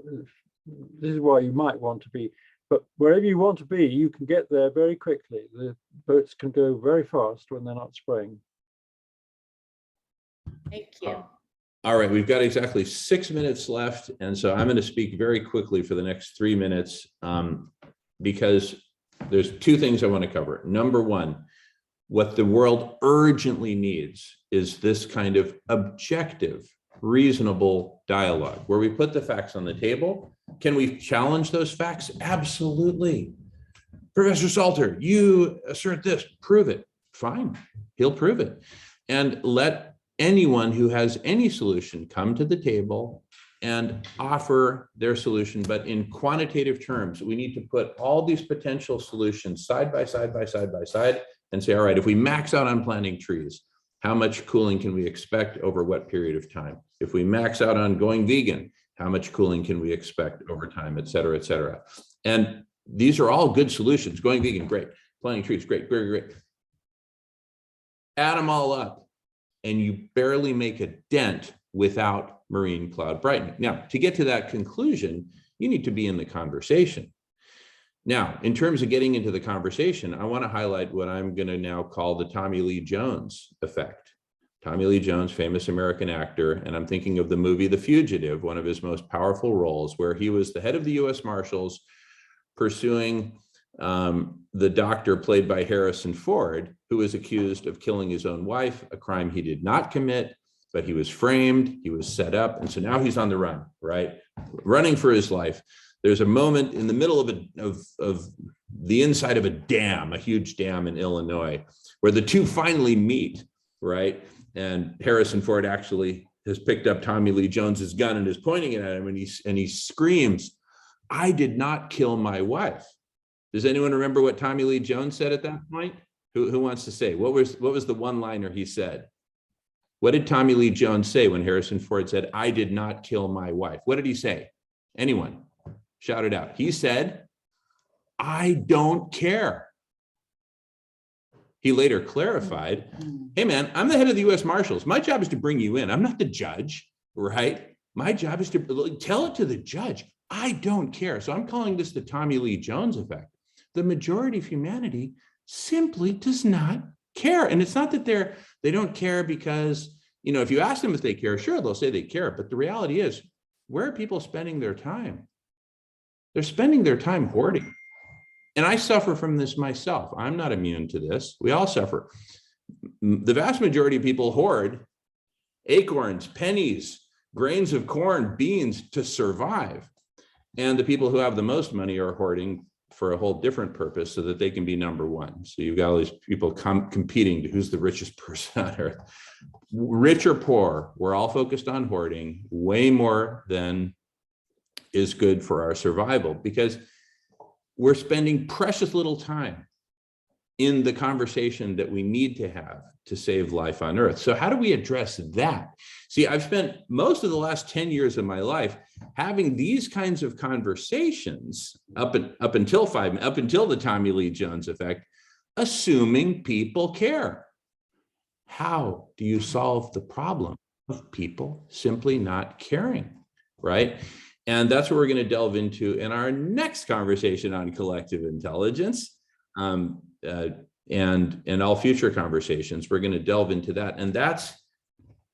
this is why you might want to be. But wherever you want to be, you can get there very quickly. The boats can go very fast when they're not spraying. Thank you. All right, we've got exactly 6 minutes left. And so I'm going to speak very quickly for the next 3 minutes because there's two things I want to cover. Number one, what the world urgently needs is this kind of objective, reasonable dialogue where we put the facts on the table. Can we challenge those facts? Absolutely. Professor Salter, you assert this, prove it. Fine, he'll prove it. And let anyone who has any solution come to the table and offer their solution, but in quantitative terms. We need to put all these potential solutions side by side and say, all right, if we max out on planting trees, how much cooling can we expect over what period of time? If we max out on going vegan, how much cooling can we expect over time, et cetera, et cetera. And these are all good solutions. Going vegan, great. Planting trees, great, great. Add them all up and you barely make a dent without marine cloud brightening. Now, to get to that conclusion, you need to be in the conversation. Now, in terms of getting into the conversation, I want to highlight what I'm going to now call the Tommy Lee Jones effect. Tommy Lee Jones, famous American actor, and I'm thinking of the movie The Fugitive, one of his most powerful roles, where he was the head of the U.S. Marshals pursuing the doctor played by Harrison Ford, who was accused of killing his own wife, a crime he did not commit, but he was framed, he was set up, and so now he's on the run, right? Running for his life. There's a moment in the middle of the inside of a dam, a huge dam in Illinois, where the two finally meet, right? And Harrison Ford actually has picked up Tommy Lee Jones's gun and is pointing it at him, and he screams, "I did not kill my wife." Does anyone remember what Tommy Lee Jones said at that point? Who wants to say? What was the one-liner he said? What did Tommy Lee Jones say when Harrison Ford said, "I did not kill my wife"? What did he say? Anyone? Shout it out. He said, "I don't care." He later clarified, "Hey man, I'm the head of the US Marshals. My job is to bring you in. I'm not the judge, right? My job is to tell it to the judge. I don't care." So I'm calling this the Tommy Lee Jones effect. The majority of humanity simply does not care. And it's not that they don't care because, you know, if you ask them if they care, sure, they'll say they care. But the reality is, where are people spending their time? They're spending their time hoarding. And I suffer from this myself. I'm not immune to this. We all suffer. The vast majority of people hoard acorns, pennies, grains of corn, beans to survive. And the people who have the most money are hoarding for a whole different purpose so that they can be number one. So you've got all these people competing to who's the richest person on earth. Rich or poor, we're all focused on hoarding way more than is good for our survival, because we're spending precious little time in the conversation that we need to have to save life on earth. So how do we address that? See, I've spent most of the last 10 years of my life having these kinds of conversations up until the Tommy Lee Jones effect, assuming people care. How do you solve the problem of people simply not caring, right? And that's what we're going to delve into in our next conversation on collective intelligence. And all future conversations, we're going to delve into that. And that's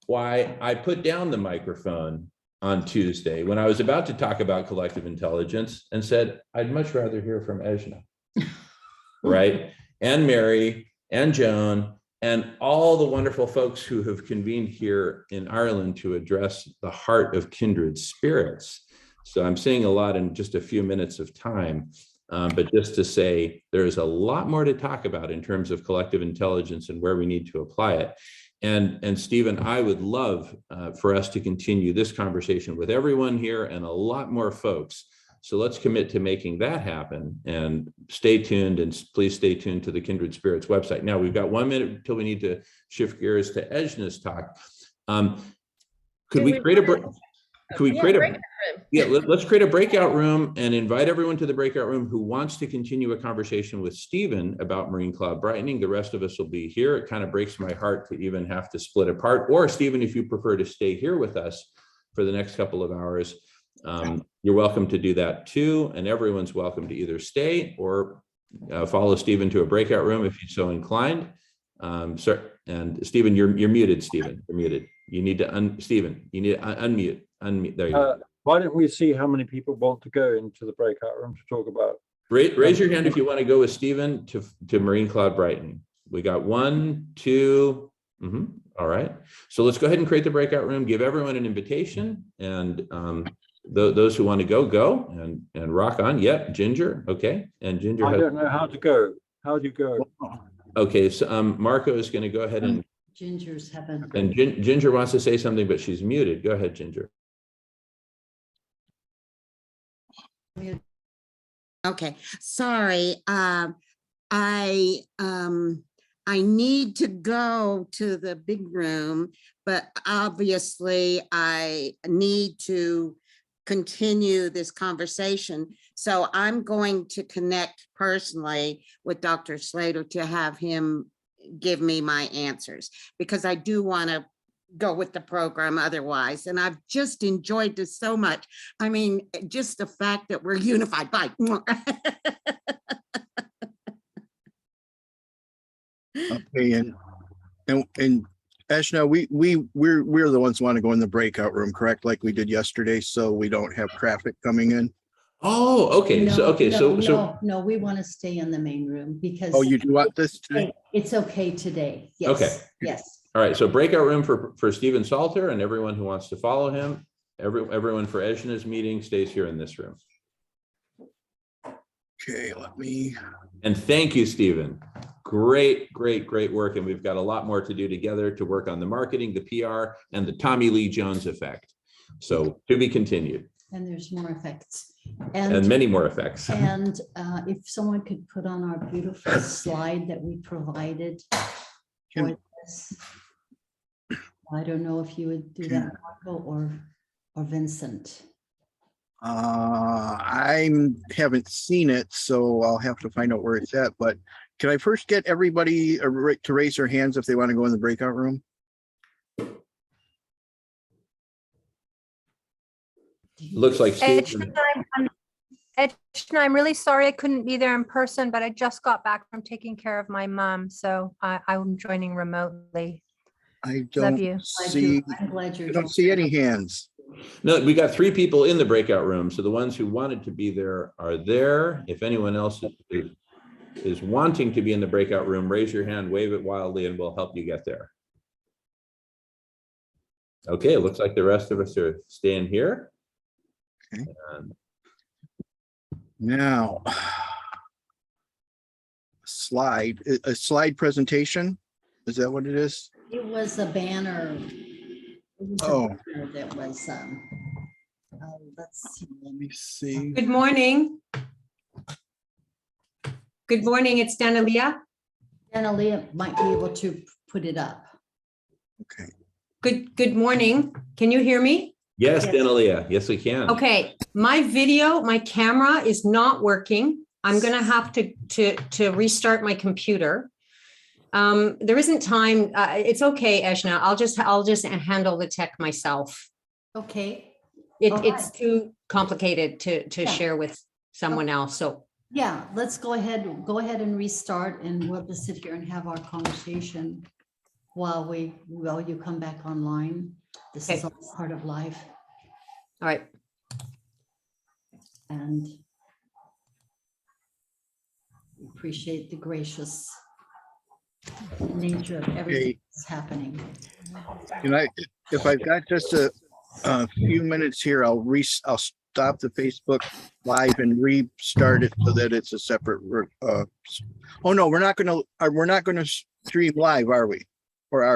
why I put down the microphone on Tuesday when I was about to talk about collective intelligence and said, I'd much rather hear from Ejna, right? And Mary and Joan and all the wonderful folks who have convened here in Ireland to address the heart of kindred spirits. So I'm saying a lot in just a few minutes of time. But just to say, there's a lot more to talk about in terms of collective intelligence and where we need to apply it. And Stephen, I would love for us to continue this conversation with everyone here and a lot more folks. So let's commit to making that happen, and stay tuned, and please stay tuned to the Kindred Spirits website. Now we've got 1 minute until we need to shift gears to Ejna's talk. Could we create a break? Could we create a let's create a breakout room and invite everyone to the breakout room who wants to continue a conversation with Stephen about marine cloud brightening. The rest of us will be here. It kind of breaks my heart to even have to split apart. Or Stephen, if you prefer to stay here with us for the next couple of hours, you're welcome to do that too. And everyone's welcome to either stay or follow Stephen to a breakout room if he's so inclined. Sir, and Stephen, you're muted. Stephen, you're muted. You need to Stephen, you need to unmute. There you go. Why don't we see how many people want to go into the breakout room to talk about? Raise your hand if you want to go with Stephen to marine cloud brightening. We got 1, 2. All right. So let's go ahead and create the breakout room. Give everyone an invitation, and those who want to go and rock on. Yep, Ginger. Okay, and Ginger. I don't know how to go. How do you go? Okay, so Marco is going to go ahead and. Ginger's having. And Ginger wants to say something, but she's muted. Go ahead, Ginger. Okay, sorry. I need to go to the big room, but obviously I need to continue this conversation. So I'm going to connect personally with Dr. Slater to have him give me my answers, because I do want to go with the program otherwise. And I've just enjoyed this so much. I mean, just the fact that we're unified. Bye. Okay, and Ashna, we're the ones who want to go in the breakout room, correct? Like we did yesterday, so we don't have traffic coming in. Oh, okay. So, okay. No, we want to stay in the main room because. Oh, you do want this today? It's okay today. Okay. Yes, yes. All right. So breakout room for Stephen Salter and everyone who wants to follow him. Everyone for Eshna's meeting stays here in this room. Okay, let me. And thank you, Stephen. Great work. And we've got a lot more to do together to work on the marketing, the PR, and the Tommy Lee Jones effect. So to be continued. And there's more effects. And many more effects. And if someone could put on our beautiful slide that we provided for this. I don't know if you would do that, Marco or Vincent. I haven't seen it, so I'll have to find out where it's at, but can I first get everybody to raise their hands if they want to go in the breakout room? Looks like Ed, Stephen. I'm really sorry I couldn't be there in person, but I just got back from taking care of my mom, so I'm joining remotely. I Love don't you. see, I'm glad I you're. don't see any hands. No, we got 3 people in the breakout room. So the ones who wanted to be there are there. If anyone else is wanting to be in the breakout room, raise your hand, wave it wildly, and we'll help you get there. Okay, it looks like the rest of us are staying here. Okay. And Now, a slide presentation, is that what it is? It was a banner. It was a Oh. banner that was, let's see. Let me see. Good morning. Good morning, it's Danalia. Annalia might be able to put it up. Okay. Good morning. Can you hear me? yes, Yes. Danalia. Yes, we can. Okay, my camera is not working. I'm gonna have to restart my computer. There isn't time. It's okay, Eshna. I'll just handle the tech myself. Okay, It's Alright. too complicated to Yeah. share with someone else, so. yeah, let's go ahead and restart and we'll just sit here and have our conversation while you come back online. This is Okay. all part of life All right, and we appreciate the gracious nature of everything that's happening. If I've got just a few minutes here, I'll stop the Facebook Live and restart it so that it's a separate. Oh no, we're not gonna stream live, are we? Or are we?